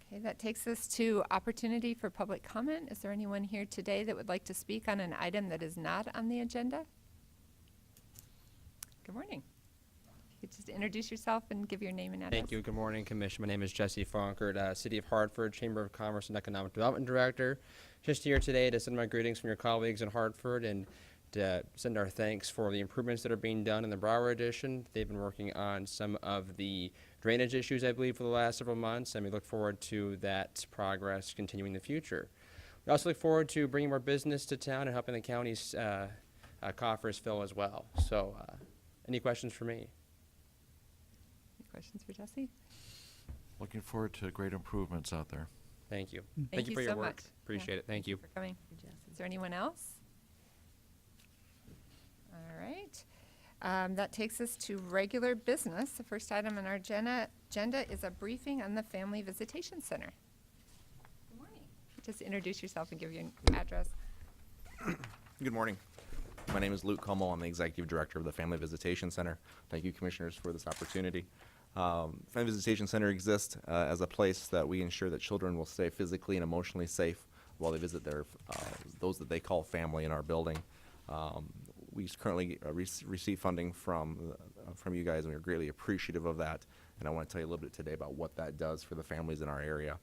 Okay, that takes us to opportunity for public comment. Is there anyone here today that would like to speak on an item that is not on the agenda? Good morning. You could just introduce yourself and give your name and address. Thank you. Good morning, Commission. My name is Jesse Fonkert, City of Hartford Chamber of Commerce and Economic Development Director. Just here today to send my greetings from your colleagues in Hartford and to send our thanks for the improvements that are being done in the Broward Edition. They've been working on some of the drainage issues, I believe, for the last several months, and we look forward to that progress continuing in the future. We also look forward to bringing more business to town and helping the county's coffers fill as well. So, any questions for me? Any questions for Jesse? Looking forward to great improvements out there. Thank you. Thank you for your so work. much. Appreciate Yeah, it. Thank you. for coming. Is there anyone else? All right. That takes us to regular business. The first item on our agenda is a briefing on the Family Visitation Center. Good morning. Just introduce yourself and give your address. Good morning. My name is Luke Como. I'm the Executive Director of the Family Visitation Center. Thank you, Commissioners, for this opportunity. Family Visitation Center exists as a place that we ensure that children will stay physically and emotionally safe while they visit their those that they call family in our building. We currently receive funding from you guys, and we're greatly appreciative of that. And I want to tell you a little bit today about what that does for the families in our area.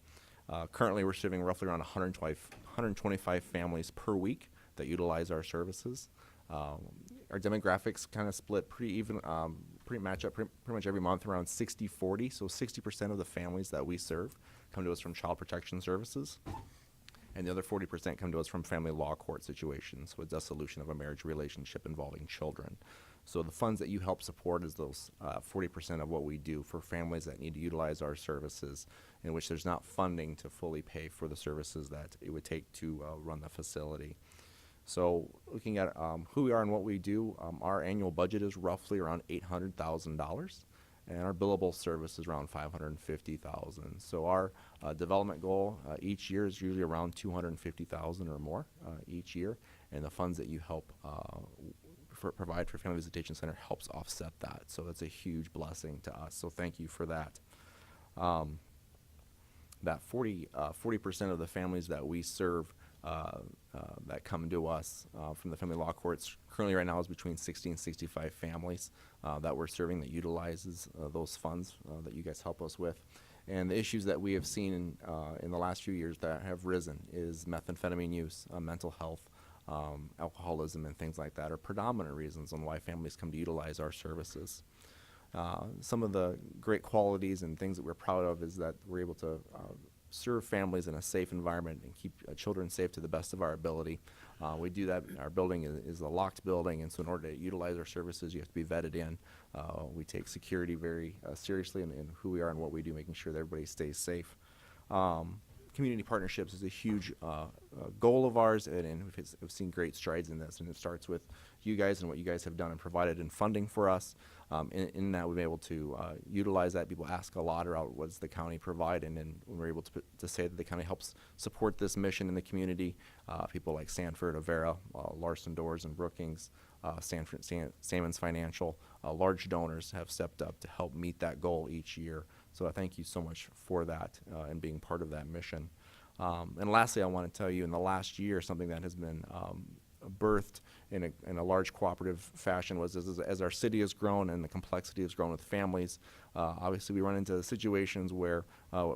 Currently, we're serving roughly around 125 families per week that utilize our services. Our demographics kind of split pretty even, pretty match up pretty much every month, around 60-40. So 60% of the families that we serve come to us from child protection services, and the other 40% come to us from family law court situations with dissolution of a marriage relationship involving children. So the funds that you help support is those 40% of what we do for families that need to utilize our services, in which there's not funding to fully pay for the services that it would take to run the facility. So looking at who we are and what we do, our annual budget is roughly around $800,000. and our billable service is around 550,000. So our development goal each year is usually around 250,000 or more each year, and the funds that you help provide for Family Visitation Center helps offset that. So that's a huge blessing to us. So thank you for that. That 40% of the families that we serve that come to us from the family law courts currently right now is between 60 and 65 families that we're serving that utilizes those funds that you guys help us with. And the issues that we have seen in the last few years that have risen is methamphetamine use, mental health, alcoholism, and things like that are predominant reasons on why families come to utilize our services. Some of the great qualities and things that we're proud of is that we're able to serve families in a safe environment and keep children safe to the best of our ability. We do that. Our building is a locked building, and so in order to utilize our services, you have to be vetted in. We take security very seriously in who we are and what we do, making sure that everybody stays safe. Community partnerships is a huge goal of ours, and we've seen great strides in this, and it starts with you guys and what you guys have done and provided in funding for us. In that, we've been able to utilize that. People ask a lot about what does the county provide, and then when we're able to say that the county helps support this mission in the community, people like Sanford, Avera, Larson Doors and Brookings, Salmon's Financial, large donors have stepped up to help meet that goal each year. So I thank you so much for that and being part of that mission. And lastly, I want to tell you in the last year, something that has been birthed in a large cooperative fashion was as our city has grown and the complexity has grown with families, obviously we run into situations where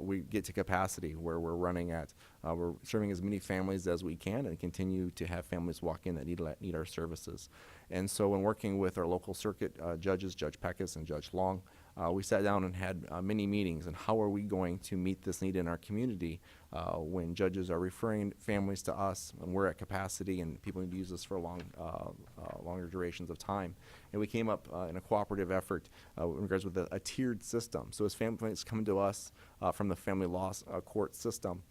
we get to capacity, where we're running at, we're serving as many families as we can and continue to have families walk in that need our services. And so when working with our local circuit judges, Judge Peckus and Judge Long, we sat down and had many meetings on how are we going to meet this need in our community when judges are referring families to us and we're at capacity and people need to use us for longer durations of time. And we came up in a cooperative effort in regards with a tiered system. So as families come to us from the family law court system,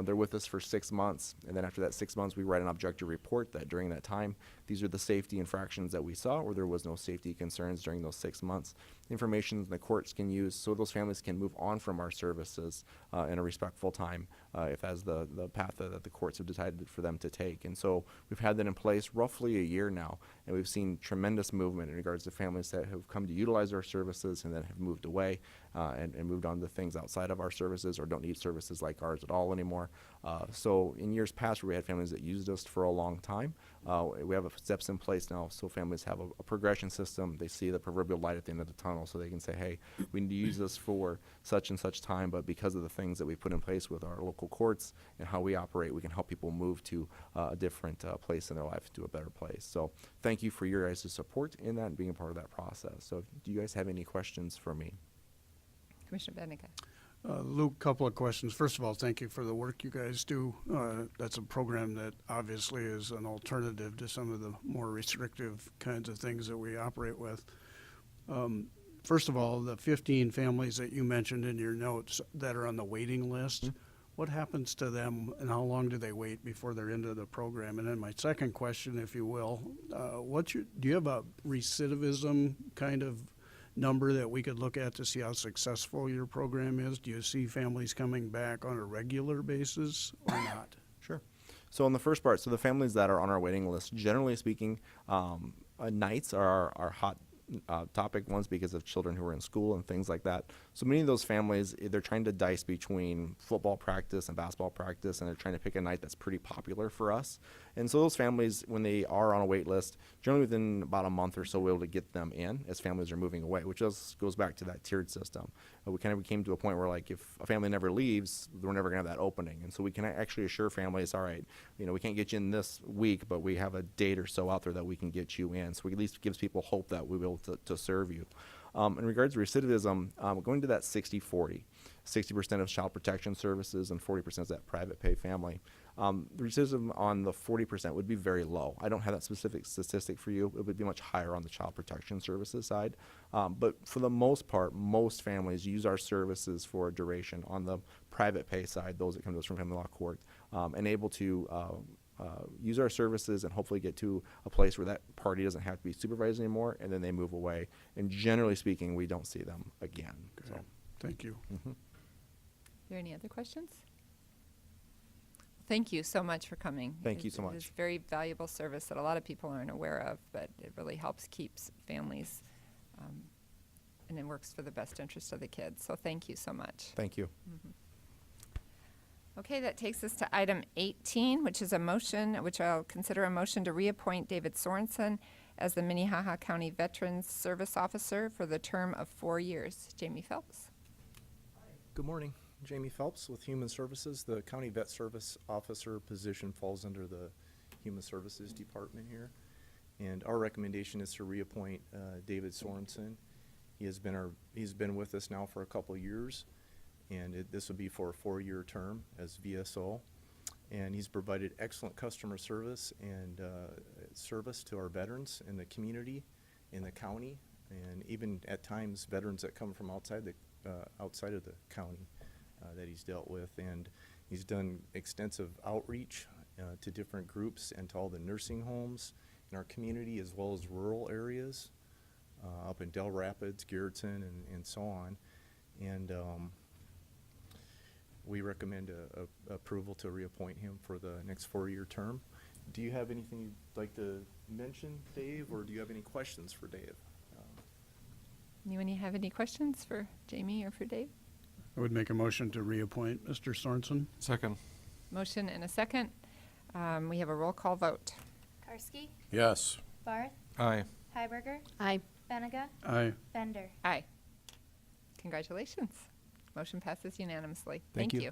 they're with us for 6 months, and then after that 6 months, we write an objective report that during that time, these are the safety infractions that we saw, or there was no safety concerns during those 6 months. Information the courts can use so those families can move on from our services in a respectful time if that's the path that the courts have decided for them to take. And so we've had that in place roughly a year now, and we've seen tremendous movement in regards to families that have come to utilize our services and then have moved away and moved on to things outside of our services or don't need services like ours at all anymore. So in years past where we had families that used us for a long time, we have steps in place now so families have a progression system. They see the proverbial light at the end of the tunnel so they can say, hey, we need to use this for such and such time, but because of the things that we put in place with our local courts and how we operate, we can help people move to a different place in their life, to a better place. So thank you for your guys' support in that and being a part of that process. So do you guys have any questions for me? Commissioner Benega. Luke, couple of questions. First of all, thank you for the work you guys do. That's a program that obviously is an alternative to some of the more restrictive kinds of things that we operate with. First of all, the 15 families that you mentioned in your notes that are on the waiting list, what happens to them and how long do they wait before they're into the program? And then my second question, if you will, do you have a recidivism kind of number that we could look at to see how successful your program is? Do you see families coming back on a regular basis or not? Sure. So on the first part, so the families that are on our waiting list, generally speaking, nights are our hot topic ones because of children who are in school and things like that. So many of those families, they're trying to dice between football practice and basketball practice, and they're trying to pick a night that's pretty popular for us. And so those families, when they are on a wait list, generally within about a month or so, we're able to get them in as families are moving away, which goes back to that tiered system. We came to a point where, like, if a family never leaves, we're never going to have that opening. And so we can actually assure families, all right, we can't get you in this week, but we have a date or so out there that we can get you in. So it at least gives people hope that we'll be able to serve you. In regards to recidivism, going to that 60-40, 60% of child protection services and 40% is that private pay family. The recidivism on the 40% would be very low. I don't have that specific statistic for you. It would be much higher on the child protection services side. But for the most part, most families use our services for a duration on the private pay side, those that come to us from family law court, and able to use our services and hopefully get to a place where that party doesn't have to be supervised anymore, and then they move away. And generally speaking, we don't see them again. Okay. So. Thank you. Mhm. Are there any other questions? Thank you so much for coming. Thank you so It much. is very valuable service that a lot of people aren't aware of, but it really helps keeps families, and it works for the best interest of the kids. So thank you so much. Thank you. Okay, that takes us to item 18, which is a motion, which I'll consider a motion to reappoint David Sorensen as the Minnehaha County Veterans Service Officer for the term of 4 years. Jamie Phelps. Good morning. Jamie Phelps with Human Services. The County Vet Service Officer position falls under the Human Services Department here. And our recommendation is to reappoint David Sorensen. He's been with us now for a couple of years, and this will be for a 4-year term as VSO. And he's provided excellent customer service and service to our veterans in the community, in the county, and even at times veterans that come from outside of the county that he's dealt with. And he's done extensive outreach to different groups and to all the nursing homes in our community, as well as rural areas up in Dell Rapids, Garrettson, and so on. And we recommend approval to reappoint him for the next 4-year term. Do you have anything you'd like to mention, Dave, or do you have any questions for Dave? Anyone have any questions for Jamie or for Dave? I would make a motion to reappoint Mr. Sorensen. Second. Motion and a second. We have a roll call vote. Karski, Yes. Barth, Aye. Heiberger, Aye. Benega, Aye. Bender. Aye. Congratulations. Motion passes unanimously. Thank you.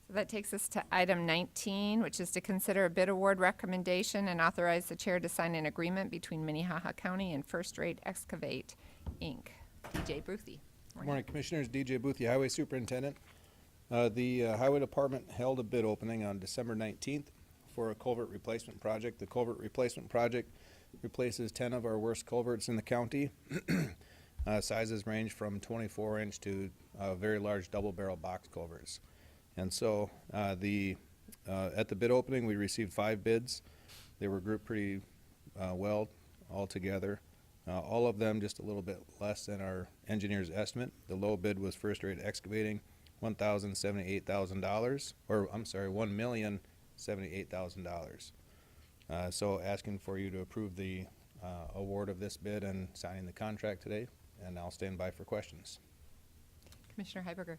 So that takes us to item 19, which is to consider a bid award recommendation and authorize the chair to sign an agreement between Minnehaha County and First Rate Excavate, Inc. DJ Bruthy. Good morning, Commissioners. DJ Boothie, Highway Superintendent. The Highway Department held a bid opening on December 19th for a culvert replacement project. The culvert replacement project replaces 10 of our worst culverts in the county. Sizes range from 24-inch to very large double-barrel box culverts. And so at the bid opening, we received 5 bids. They were grouped pretty well all together. All of them just a little bit less than our engineer's estimate. The low bid was First Rate Excavating, $1,078,000, or I'm sorry, $1,078,000. So asking for you to approve the award of this bid and signing the contract today, and I'll stand by for questions. Commissioner Heiberger.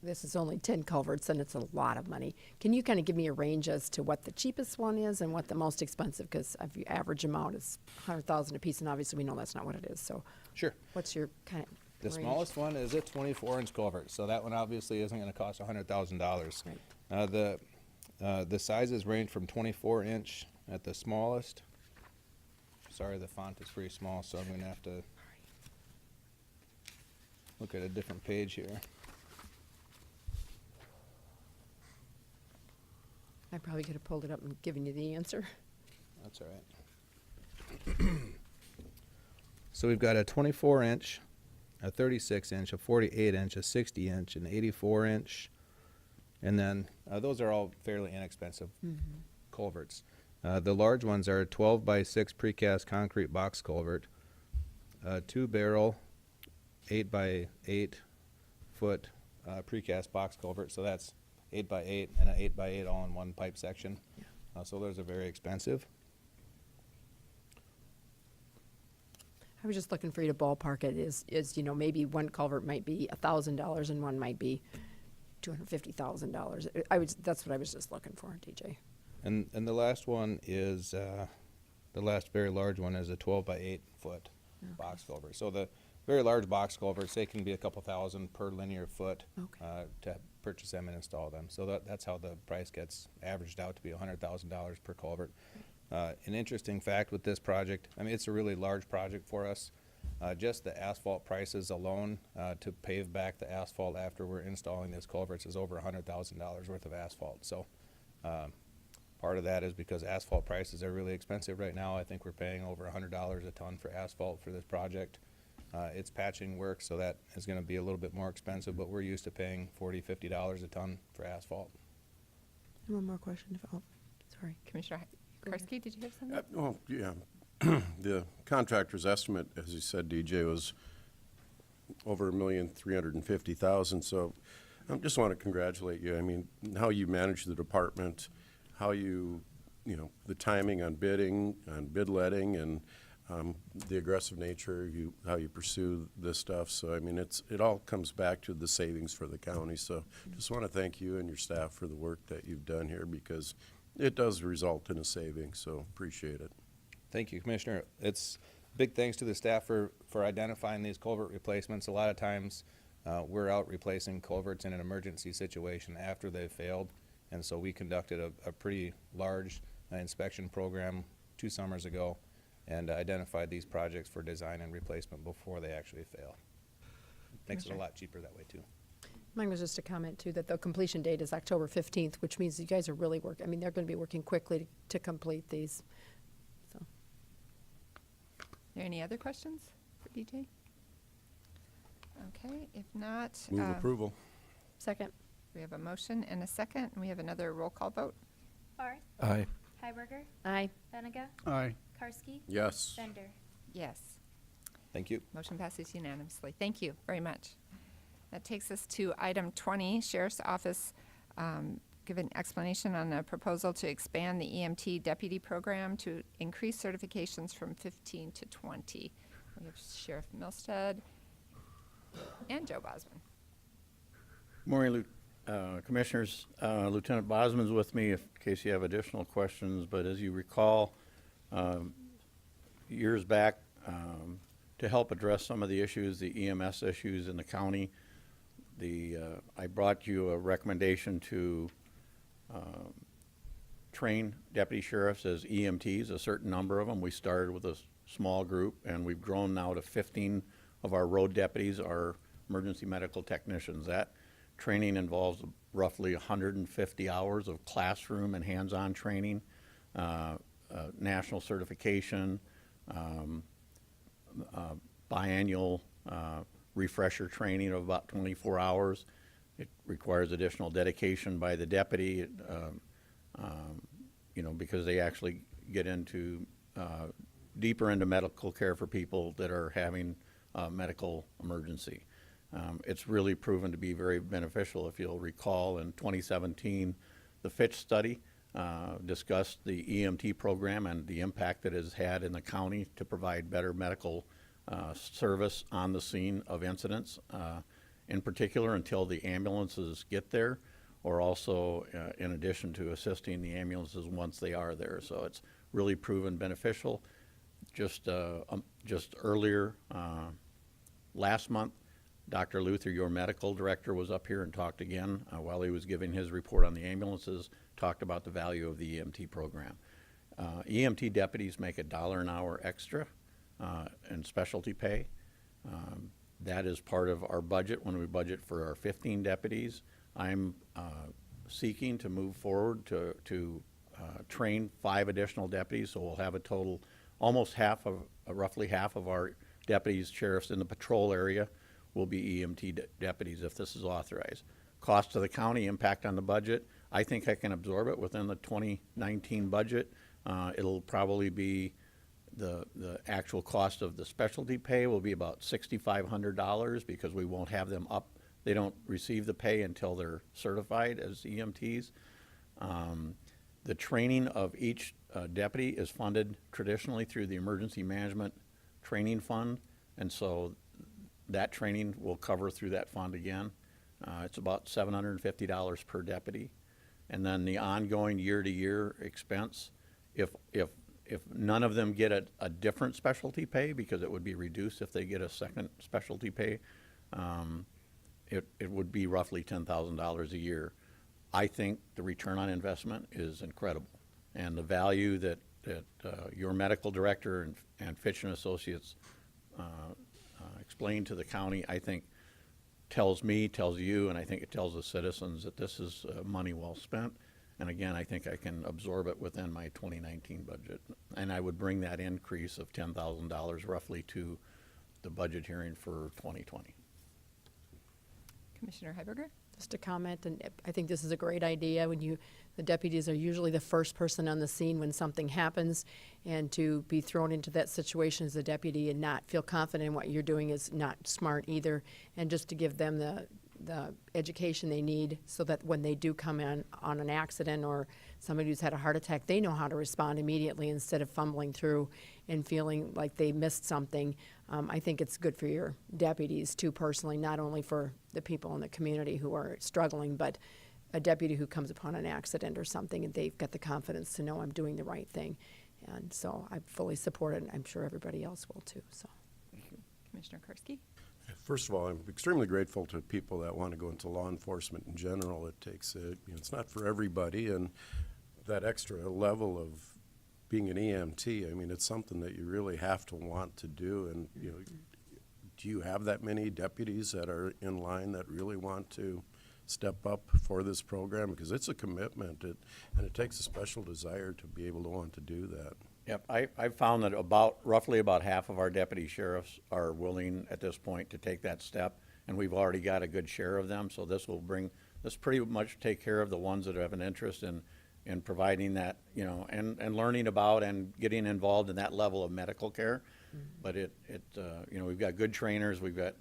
This is only 10 culverts, and it's a lot of money. Can you kind of give me a range as to what the cheapest one is and what the most expensive? Because if you average them out, it's $100,000 a piece, and obviously we know that's not what it is. So, sure. What's your kind of The range? smallest one is a 24-inch culvert, so that one obviously isn't going to cost $100,000. Right. The sizes range from 24-inch at the smallest. Sorry, the font is pretty small, so I'm going to have to look at a different page here. I probably could have pulled it up and given you the answer. That's all right. So we've got a 24-inch, a 36-inch, a 48-inch, a 60-inch, an 84-inch, and then those are all fairly inexpensive culverts. The large ones are a 12 by 6 precast concrete box culvert, a 2-barrel, 8 by 8 foot precast box culvert. So that's 8 by 8 and an 8 by 8 all in one pipe section. So those are very expensive. I was just looking for you to ballpark it. Is maybe one culvert might be $1,000 and one might be $250,000. That's what I was just looking for, DJ. And the last one is the last very large one is a 12 by 8 foot box culvert. So the very large box culverts, they can be a couple thousand per linear foot to purchase them and install them. So that's how the price gets averaged out to be $100,000 per culvert. An interesting fact with this project, I mean, it's a really large project for us. Just the asphalt prices alone to pave back the asphalt after we're installing these culverts is over $100,000 worth of asphalt. So part of that is because asphalt prices are really expensive right now. I think we're paying over $100 a ton for asphalt for this project. It's patching work, so that is going to be a little bit more expensive, but we're used to paying $40, $50 a ton for asphalt. One more question. Sorry. Commissioner Go ahead. Karski, did you have something? Well, yeah, the contractor's estimate, as you said, DJ, was over $1,350,000. So I just want to congratulate you. I mean, how you manage the department, how you know, the timing on bidding, on bid letting, and the aggressive nature, how you pursue this stuff. So, I mean, it all comes back to the savings for the county. So just want to thank you and your staff for the work that you've done here, because it does result in a savings. So appreciate it. Thank you, Commissioner. It's big thanks to the staff for identifying these culvert replacements. A lot of times we're out replacing culverts in an emergency situation after they've failed. And so we conducted a pretty large inspection program 2 summers ago and identified these projects for design and replacement before they actually fail. Makes it a lot cheaper that way too. Mine was just a comment too, that the completion date is October 15th, which means you guys are really working. I mean, they're going to be working quickly to complete these. So. Are there any other questions for DJ? Okay, if not. Move approval. Second. We have a motion and a second, and we have another roll call vote. Barth. Aye. Heiberger. Aye. Benega. Aye. Karski. Yes. Bender. Yes. Thank you. Motion passes unanimously. Thank you very much. That takes us to item 20, Sheriff's Office, give an explanation on a proposal to expand the EMT deputy program to increase certifications from 15 to 20. We have Sheriff Milstead and Joe Bosman. Morning, Commissioners. Lieutenant Bosman's with me in case you have additional questions, but as you recall, years back, to help address some of the issues, the EMS issues in the county, I brought you a recommendation to train deputy sheriffs as EMTs, a certain number of them. We started with a small group, and we've grown now to 15 of our road deputies are emergency medical technicians. That training involves roughly 150 hours of classroom and hands-on training, national certification, biannual refresher training of about 24 hours. It requires additional dedication by the deputy, you know, because they actually get into deeper into medical care for people that are having a medical emergency. It's really proven to be very beneficial. If you'll recall, in 2017, the Fitch study discussed the EMT program and the impact that it has had in the county to provide better medical service on the scene of incidents, in particular until the ambulances get there, or also in addition to assisting the ambulances once they are there. So it's really proven beneficial. Just earlier last month, Dr. Luther, your medical director, was up here and talked again while he was giving his report on the ambulances, talked about the value of the EMT program. EMT deputies make $1 an hour extra in specialty pay. That is part of our budget when we budget for our 15 deputies. I'm seeking to move forward to train 5 additional deputies, so we'll have a total, almost roughly half of our deputies, sheriffs in the patrol area will be EMT deputies if this is authorized. Cost to the county, impact on the budget, I think I can absorb it within the 2019 budget. It'll probably be the actual cost of the specialty pay will be about $6,500 because we won't have them up. They don't receive the pay until they're certified as EMTs. The training of each deputy is funded traditionally through the Emergency Management Training Fund, and so that training will cover through that fund again. It's about $750 per deputy. And then the ongoing year-to-year expense, if none of them get a different specialty pay, because it would be reduced if they get a second specialty pay, it would be roughly $10,000 a year. I think the return on investment is incredible. And the value that your medical director and Fitch and Associates explained to the county, I think tells me, tells you, and I think it tells the citizens that this is money well spent. And again, I think I can absorb it within my 2019 budget. And I would bring that increase of $10,000 roughly to the budget hearing for 2020. Commissioner Heiberger? Just a comment, and I think this is a great idea when the deputies are usually the first person on the scene when something happens, and to be thrown into that situation as a deputy and not feel confident in what you're doing is not smart either, and just to give them the education they need so that when they do come on an accident or somebody who's had a heart attack, they know how to respond immediately instead of fumbling through and feeling like they missed something. I think it's good for your deputies too, personally, not only for the people in the community who are struggling, but a deputy who comes upon an accident or something and they've got the confidence to know I'm doing the right thing. And so I fully support it, and I'm sure everybody else will too. So, Commissioner Kursky? First of all, I'm extremely grateful to people that want to go into law enforcement in general. It takes it's not for everybody, and that extra level of being an EMT, I mean, it's something that you really have to want to do. And do you have that many deputies that are in line that really want to step up for this program? Because it's a commitment, and it takes a special desire to be able to want to do that. Yep, I've found that roughly about half of our deputy sheriffs are willing at this point to take that step, and we've already got a good share of them, so this pretty much take care of the ones that have an interest in providing that, and learning about and getting involved in that level of medical care. But we've got good trainers, we've got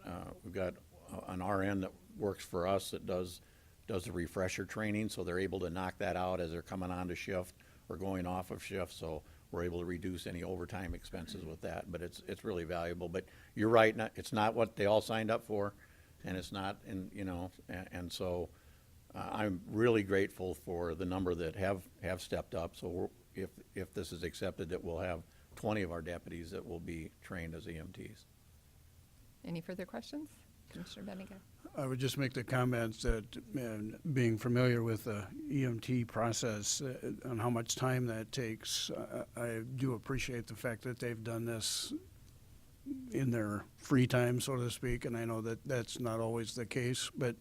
an RN that works for us that does the refresher training, so they're able to knock that out as they're coming on to shift or going off of shift, so we're able to reduce any overtime expenses with that. But it's really valuable. But you're right, it's not what they all signed up for, and it's not, and so I'm really grateful for the number that have stepped up. So if this is accepted, that we'll have 20 of our deputies that will be trained as EMTs. Any further questions? Commissioner Benega? I would just make the comments that being familiar with the EMT process and how much time that takes, I do appreciate the fact that they've done this in their free time, so to speak, and I know that that's not always the case, but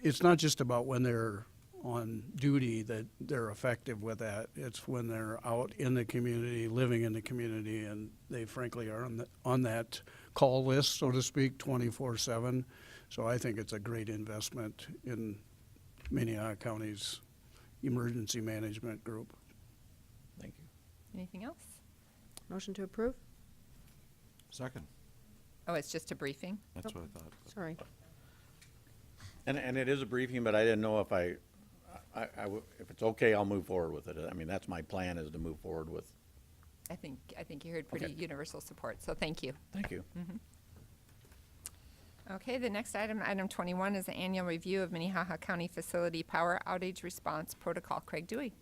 it's not just about when they're on duty that they're effective with that. It's when they're out in the community, living in the community, and they frankly are on that call list, so to speak, 24/7. So I think it's a great investment in Minnehaha County's emergency management group. Thank you. Anything else? motion to approve? Second. Oh, it's just a briefing? That's what I thought. Sorry. And it is a briefing, but I didn't know if if it's okay, I'll move forward with it. I mean, that's my plan, is to move forward with. I think you heard pretty Okay. universal support, so thank you. Thank you. Okay, the next item, item 21, is the annual review of Minnehaha County Facility Power Outage Response Protocol. Craig Dewey.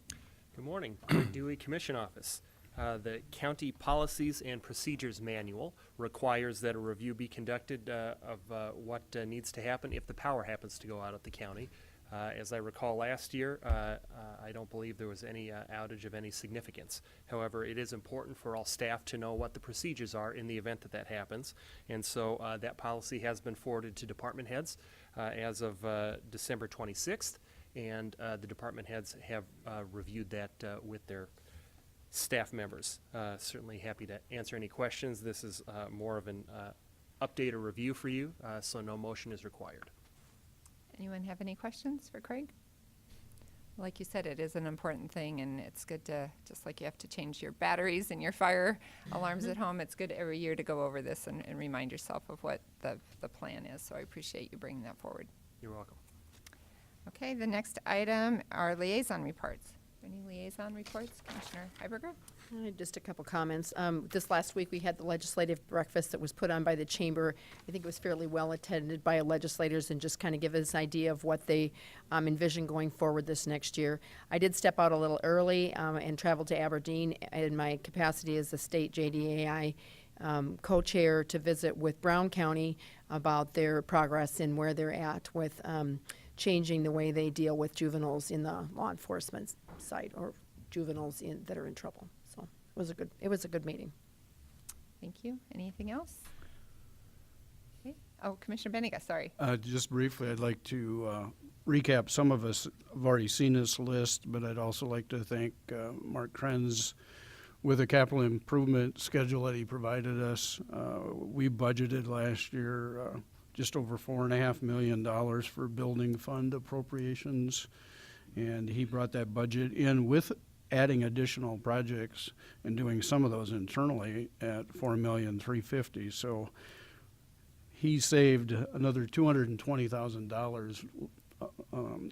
Good morning, Craig Dewey, Commission Office. The County Policies and Procedures Manual requires that a review be conducted of what needs to happen if the power happens to go out at the county. As I recall last year, I don't believe there was any outage of any significance. However, it is important for all staff to know what the procedures are in the event that that happens. And so that policy has been forwarded to department heads as of December 26th. And the department heads have reviewed that with their staff members. Certainly happy to answer any questions. This is more of an update or review for you, so no motion is required. Anyone have any questions for Craig? Like you said, it is an important thing, and it's good to, just like you have to change your batteries and your fire alarms at home, it's good every year to go over this and remind yourself of what the plan is. So I appreciate you bringing that forward. You're welcome. Okay, the next item are liaison reports. Any liaison reports? Commissioner Heiberger? Just a couple comments. This last week, we had the legislative breakfast that was put on by the chamber. I think it was fairly well attended by legislators, and just kind of give us an idea of what they envision going forward this next year. I did step out a little early and travel to Aberdeen in my capacity as the state JDAI co-chair to visit with Brown County about their progress and where they're at with changing the way they deal with juveniles in the law enforcement side, or juveniles that are in trouble. So it was a good meeting. Thank you. Anything else? Okay. Oh, Commissioner Benega, sorry. Just briefly, I'd like to recap. Some of us have already seen this list, but I'd also like to thank Mark Krenz with the capital improvement schedule that he provided us. We budgeted last year just over $4.5 million for building fund appropriations. And he brought that budget in with adding additional projects and doing some of those internally at $4,350,000. So he saved another $220,000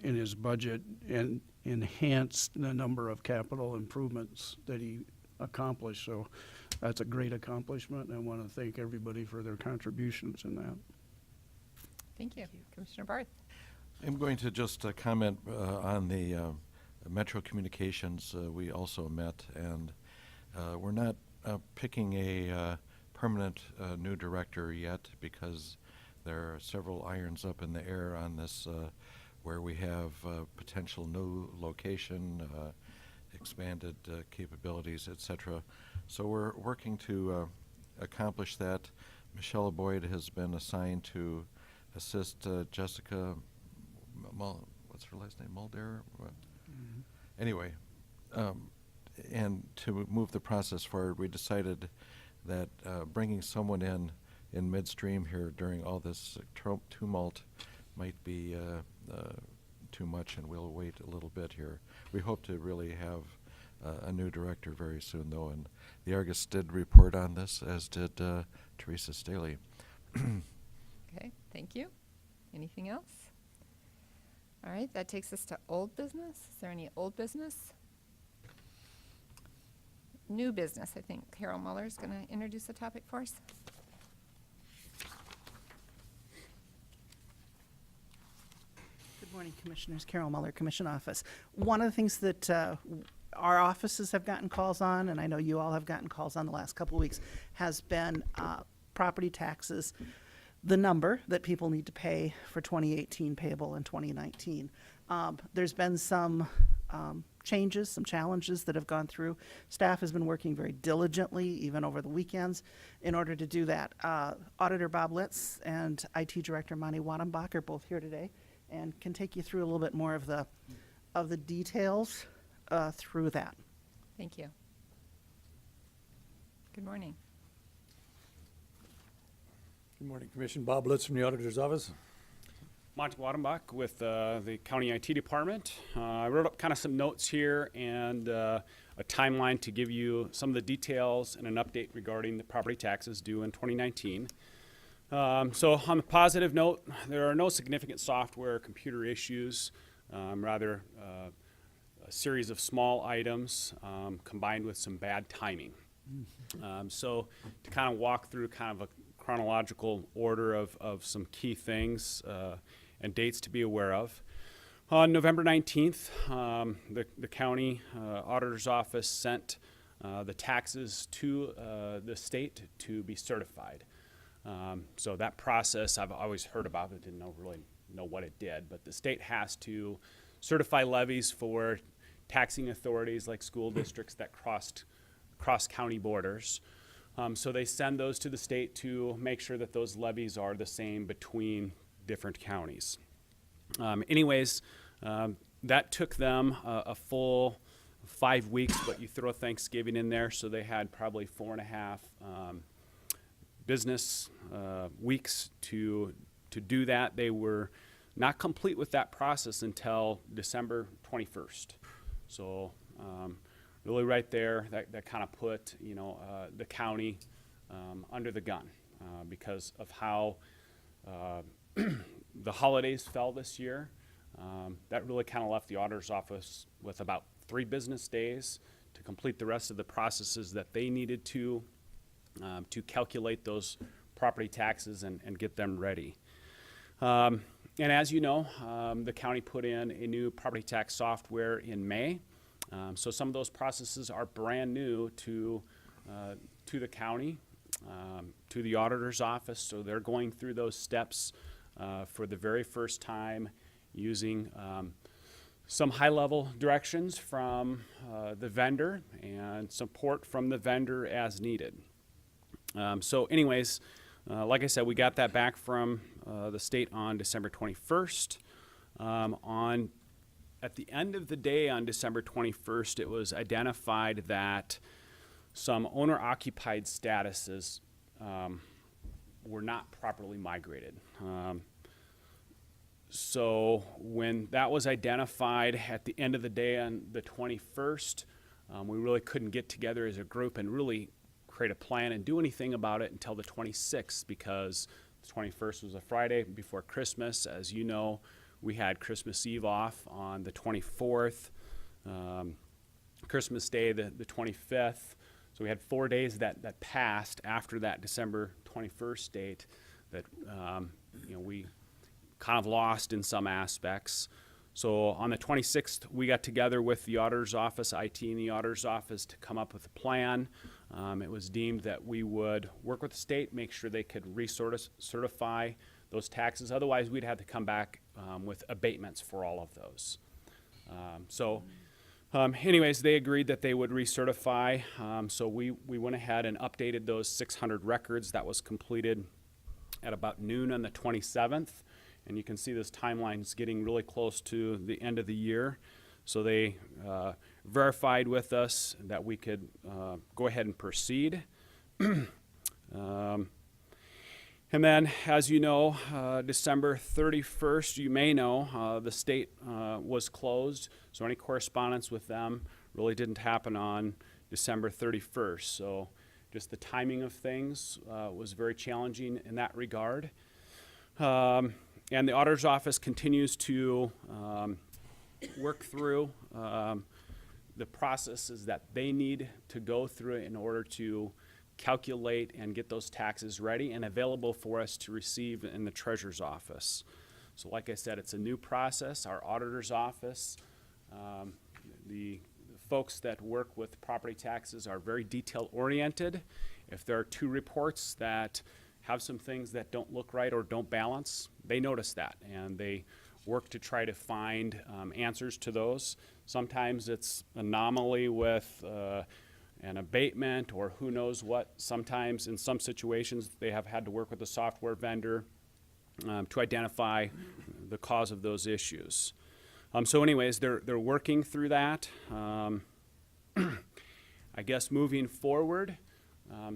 in his budget and enhanced the number of capital improvements that he accomplished. So that's a great accomplishment, and I want to thank everybody for their contributions in that. Thank you. Commissioner Barth. I'm going to just comment on the Metro Communications. We also met, and we're not picking a permanent new director yet because there are several irons up in the air on this where we have potential new location, expanded capabilities, etc. So we're working to accomplish that. Michelle Boyd has been assigned to assist Jessica, what's her last name, Mulder? Anyway, and to move the process forward, we decided that bringing someone in midstream here during all this tumult might be too much, and we'll wait a little bit here. We hope to really have a new director very soon, though, and the Argus did report on this, as did Teresa Staley. Okay, thank you. Anything else? All right, that takes us to old business. Is there any old business? New business, I think Carol Muller is going to introduce the topic for us. Good morning, Commissioners. Carol Muller, Commission Office. One of the things that our offices have gotten calls on, and I know you all have gotten calls on the last couple of weeks, has been property taxes, the number that people need to pay for 2018 payable in 2019. There's been some changes, some challenges that have gone through. Staff has been working very diligently, even over the weekends, in order to do that. Auditor Bob Litz and IT Director Monty Wattenbach are both here today and can take you through a little bit more of the details through that. Thank you. Good morning. Good morning, Commission. Bob Litz from the Auditor's Office. Monty Wattenbach with the County IT Department. I wrote up kind of some notes here and a timeline to give you some of the details and an update regarding the property taxes due in 2019. So on the positive note, there are no significant software or computer issues, rather a series of small items combined with some bad timing. So to kind of walk through kind of a chronological order of some key things and dates to be aware of. On November 19th, the county auditor's office sent the taxes to the state to be certified. So that process I've always heard about, but didn't really know what it did, but the state has to certify levies for taxing authorities like school districts that cross county borders. So they send those to the state to make sure that those levies are the same between different counties. Anyways, that took them a full 5 weeks, but you throw Thanksgiving in there, so they had probably 4.5 business weeks to do that. They were not complete with that process until December 21st. So really right there, that kind of put the county under the gun because of how the holidays fell this year. That really kind of left the auditor's office with about 3 business days to complete the rest of the processes that they needed to calculate those property taxes and get them ready. And as you know, the county put in a new property tax software in May. So some of those processes are brand new to the county, to the auditor's office. So they're going through those steps for the very first time using some high-level directions from the vendor and support from the vendor as needed. So anyways, like I said, we got that back from the state on December 21st. At the end of the day on December 21st, it was identified that some owner-occupied statuses were not properly migrated. So when that was identified at the end of the day on the 21st, we really couldn't get together as a group and really create a plan and do anything about it until the 26th, because the 21st was a Friday before Christmas. As you know, we had Christmas Eve off on the 24th, Christmas Day the 25th. So we had 4 days that passed after that December 21st date that we kind of lost in some aspects. So on the 26th, we got together with the auditor's office, IT and the auditor's office, to come up with a plan. It was deemed that we would work with the state, make sure they could certify those taxes. Otherwise, we'd have to come back with abatements for all of those. Anyways, they agreed that they would recertify. So we went ahead and updated those 600 records. That was completed at about noon on the 27th. And you can see this timeline's getting really close to the end of the year. So they verified with us that we could go ahead and proceed. And then, as you know, December 31st, you may know, the state was closed. So any correspondence with them really didn't happen on December 31st. So just the timing of things was very challenging in that regard. And the auditor's office continues to work through the processes that they need to go through in order to calculate and get those taxes ready and available for us to receive in the treasurer's office. So like I said, it's a new process. Our auditor's office, the folks that work with property taxes are very detail oriented. If there are 2 reports that have some things that don't look right or don't balance, they notice that and they work to try to find answers to those. Sometimes it's anomaly with an abatement or who knows what. Sometimes in some situations they have had to work with a software vendor to identify the cause of those issues. So anyways, they're working through that. I guess moving forward,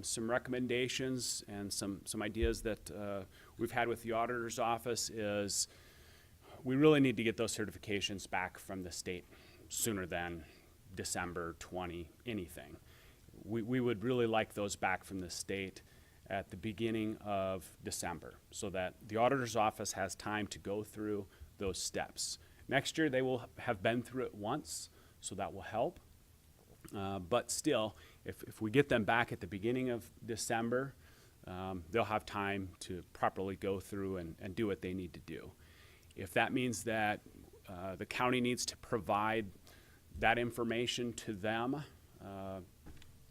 some recommendations and some ideas that we've had with the auditor's office is we really need to get those certifications back from the state sooner than December 20 anything. We would really like those back from the state at the beginning of December so that the auditor's office has time to go through those steps. Next year they will have been through it once, so that will help. But still, if we get them back at the beginning of December, they'll have time to properly go through and do what they need to do. If that means that the county needs to provide that information to them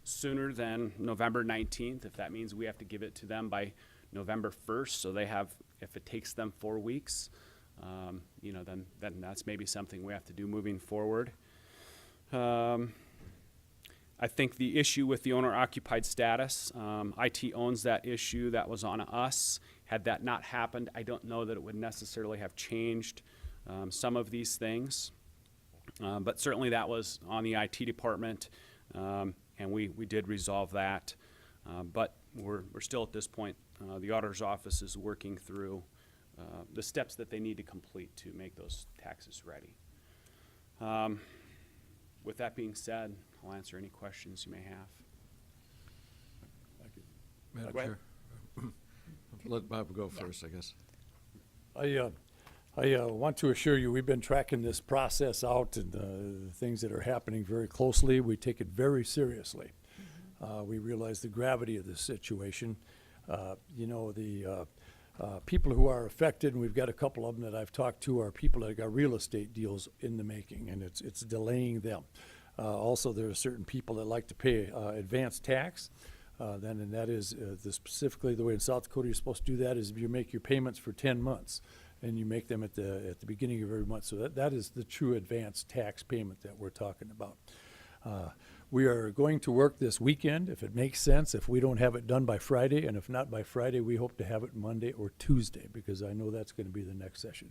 sooner than November 19th, if that means we have to give it to them by November 1st, so they have, if it takes them 4 weeks, then that's maybe something we have to do moving forward. I think the issue with the owner-occupied status, IT owns that issue. That was on us. Had that not happened, I don't know that it would necessarily have changed some of these things. But certainly that was on the IT department, and we did resolve that. But we're still at this point, the auditor's office is working through the steps that they need to complete to make those taxes ready. With that being said, I'll answer any questions you may have. Madam Go ahead. Chair. Let Bob go first, I guess. I want to assure you, we've been tracking this process out and the things that are happening very closely. We take it very seriously. We realize the gravity of this situation. People who are affected, and we've got a couple of them that I've talked to, are people that got real estate deals in the making, and it's delaying them. Also, there are certain people that like to pay advance tax. And that is specifically the way in South Dakota you're supposed to do that is you make your payments for 10 months, and you make them at the beginning of every month. So that is the true advance tax payment that we're talking about. We are going to work this weekend, if it makes sense, if we don't have it done by Friday, and if not by Friday, we hope to have it Monday or Tuesday, because I know that's going to be the next session.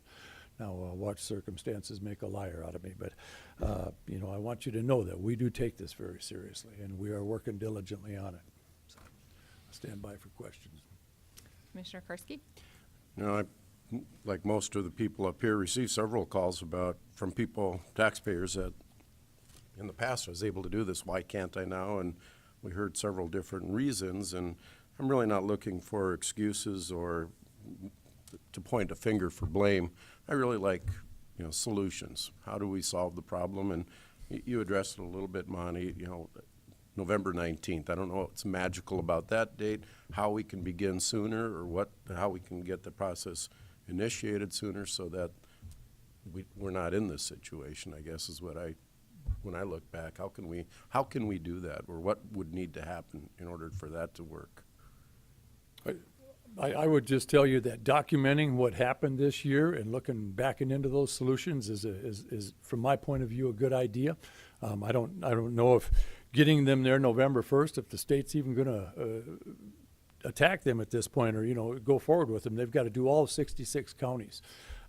Now, watch circumstances make a liar out of me, but, I want you to know that we do take this very seriously, and we are working diligently on it. So, I'll stand by for questions. Commissioner Karski? You know, like most of the people up here, received several calls from people, taxpayers, that in the past I was able to do this, why can't I now? And we heard several different reasons, and I'm really not looking for excuses or to point a finger for blame. I really like, solutions. How do we solve the problem? And you addressed it a little bit, Monty, November 19th. I don't know what's magical about that date, how we can begin sooner, or how we can get the process initiated sooner so that we're not in this situation, I guess, is when I look back, how can we do that, or what would need to happen in order for that to work? I would just tell you that documenting what happened this year and looking back into those solutions is from my point of view, a good idea. I don't know if getting them there November 1st, if the state's even going to attack them at this point, or go forward with them. They've got to do all 66 counties.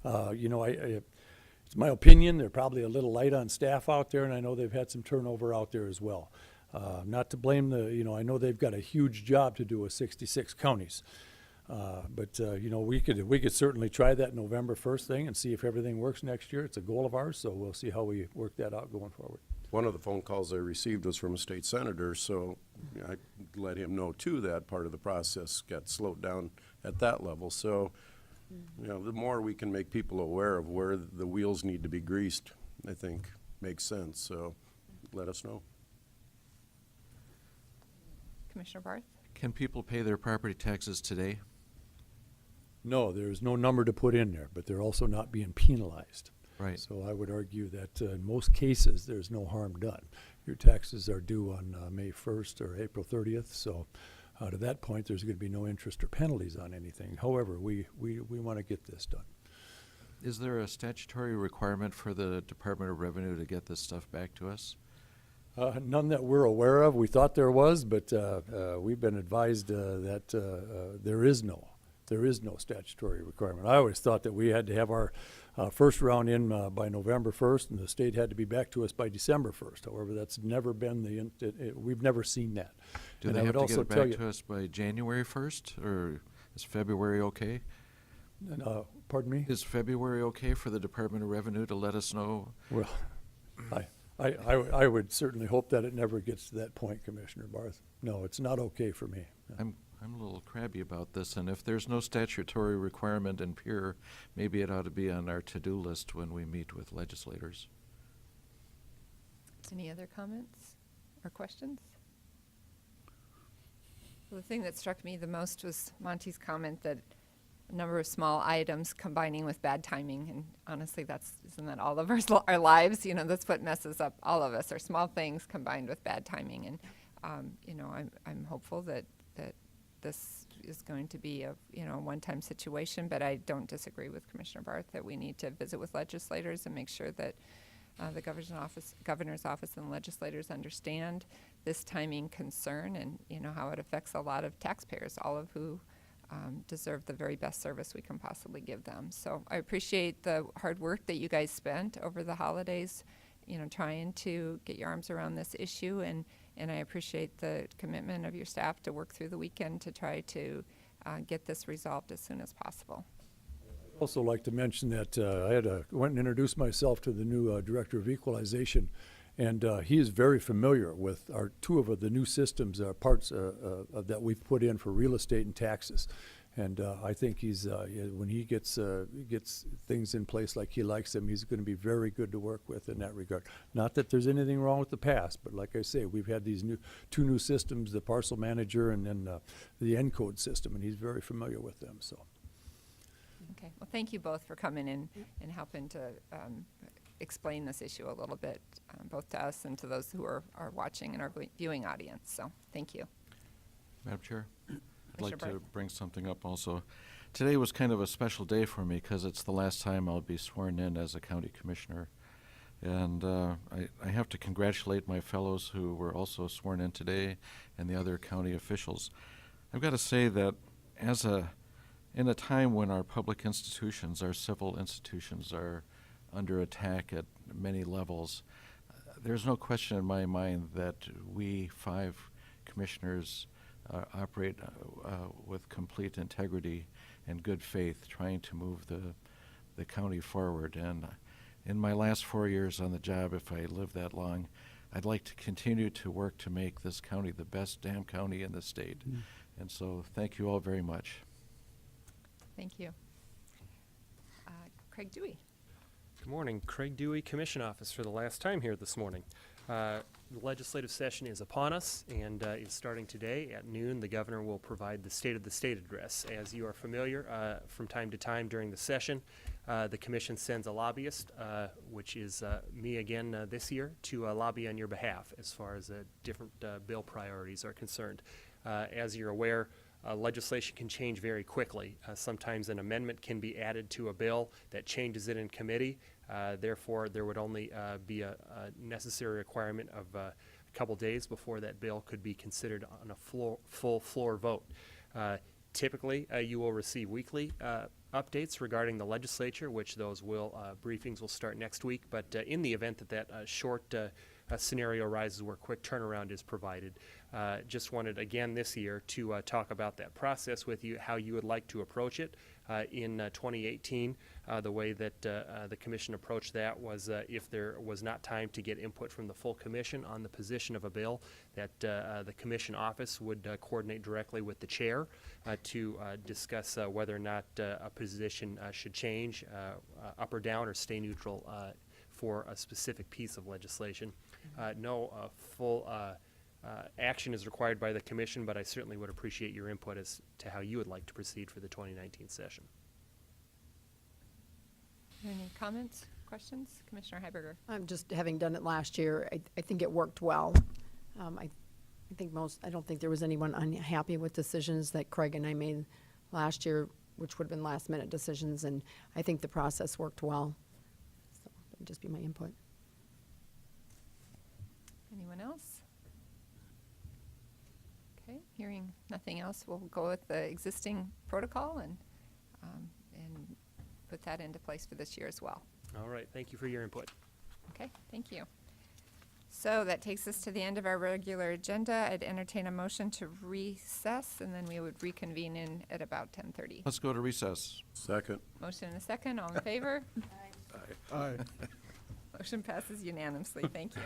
It's my opinion they're probably a little light on staff out there, and I know they've had some turnover out there as well. Not to blame I know they've got a huge job to do with 66 counties. But we could certainly try that November 1st thing and see if everything works next year. It's a goal of ours, so we'll see how we work that out going forward. One of the phone calls I received was from a state senator, so I let him know too that part of the process got slowed down at that level. So, the more we can make people aware of where the wheels need to be greased, I think makes sense. So let us know. Commissioner Barth? Can people pay their property taxes today? No, there's no number to put in there, but they're also not being penalized. Right. So I would argue that in most cases, there's no harm done. Your taxes are due on May 1st or April 30th, so to that point, there's going to be no interest or penalties on anything. However, we want to get this done. Is there a statutory requirement for the Department of Revenue to get this stuff back to us? None that we're aware of. We thought there was, but we've been advised that there is no statutory requirement. I always thought that we had to have our first round in by November 1st, and the state had to be back to us by December 1st. However, that's never been we've never seen that. Do And they I have would to get also it tell back you- to us by January 1st, or is February okay? Pardon me? Is February okay for the Department of Revenue to let us know? Well, I would certainly hope that it never gets to that point, Commissioner Barth. No, it's not okay for me. I'm a little crabby about this, and if there's no statutory requirement in PURE, maybe it ought to be on our to-do list when we meet with legislators. Any other comments or questions? Well, the thing that struck me the most was Monty's comment that a number of small items combining with bad timing, and honestly, isn't that all of our lives? That's what messes up all of us, are small things combined with bad timing. And I'm hopeful that this is going to be a one-time situation, but I don't disagree with Commissioner Barth that we need to visit with legislators and make sure that the governor's office and legislators understand this timing concern and how it affects a lot of taxpayers, all of who deserve the very best service we can possibly give them. So I appreciate the hard work that you guys spent over the holidays, trying to get your arms around this issue, and I appreciate the commitment of your staff to work through the weekend to try to get this resolved as soon as possible. I'd also like to mention that I went and introduced myself to the new Director of Equalization, and he is very familiar with two of the new systems, parts that we've put in for real estate and taxes. And I think he's when he gets things in place like he likes them, he's going to be very good to work with in that regard. Not that there's anything wrong with the past, but like I say, we've had these two new systems, the parcel manager and then the ENCODE system, and he's very familiar with them. So. Okay. Well, thank you both for coming in and helping to explain this issue a little bit, both to us and to those who are watching in our viewing audience. So thank you. Madam Chair, I'd like Commissioner to bring something up also. Today was kind of a special day for me because it's the last time I'll be sworn in as a county commissioner. And I have to congratulate my fellows who were also sworn in today and the other county officials. I've got to say that in a time when our public institutions, our civil institutions are under attack at many levels, there's no question in my mind that we 5 commissioners operate with complete integrity and good faith, trying to move the county forward. And in my last 4 years on the job, if I live that long, I'd like to continue to work to make this county the best damn county in the state. And so thank you all very much. Thank you. Craig Dewey. Good morning, Craig Dewey, Commission Office for the last time here this morning. The legislative session is upon us and is starting today at noon. The governor will provide the State of the State address. As you are familiar, from time to time during the session, the commission sends a lobbyist, which is me again this year, to lobby on your behalf as far as different bill priorities are concerned. As you're aware, legislation can change very quickly. Sometimes an amendment can be added to a bill that changes it in committee. Therefore, there would only be a necessary requirement of a couple days before that bill could be considered on a full floor vote. Typically, you will receive weekly updates regarding the legislature, which those briefings will start next week. But in the event that short scenario arises where quick turnaround is provided, just wanted again this year to talk about that process with you, how you would like to approach it. In 2018, the way that the commission approached that was if there was not time to get input from the full commission on the position of a bill, that the commission office would coordinate directly with the chair to discuss whether or not a position should change up or down or stay neutral for a specific piece of legislation. No full action is required by the commission, but I certainly would appreciate your input as to how you would like to proceed for the 2019 session. Any comments, questions? Commissioner Heiberger. I'm just, having done it last year, I think it worked well. I don't think there was anyone unhappy with decisions that Craig and I made last year, which would have been last minute decisions, and I think the process worked well. So that would just be my input. Anyone else? Okay, hearing nothing else, we'll go with the existing protocol and put that into place for this year as well. All right, thank you for your input. Okay, thank you. So that takes us to the end of our regular agenda. I'd entertain a motion to recess, and then we would reconvene in at about 10:30. Let's go to recess. Second. Motion and a second, all in favor? Aye. Motion passes unanimously, thank you.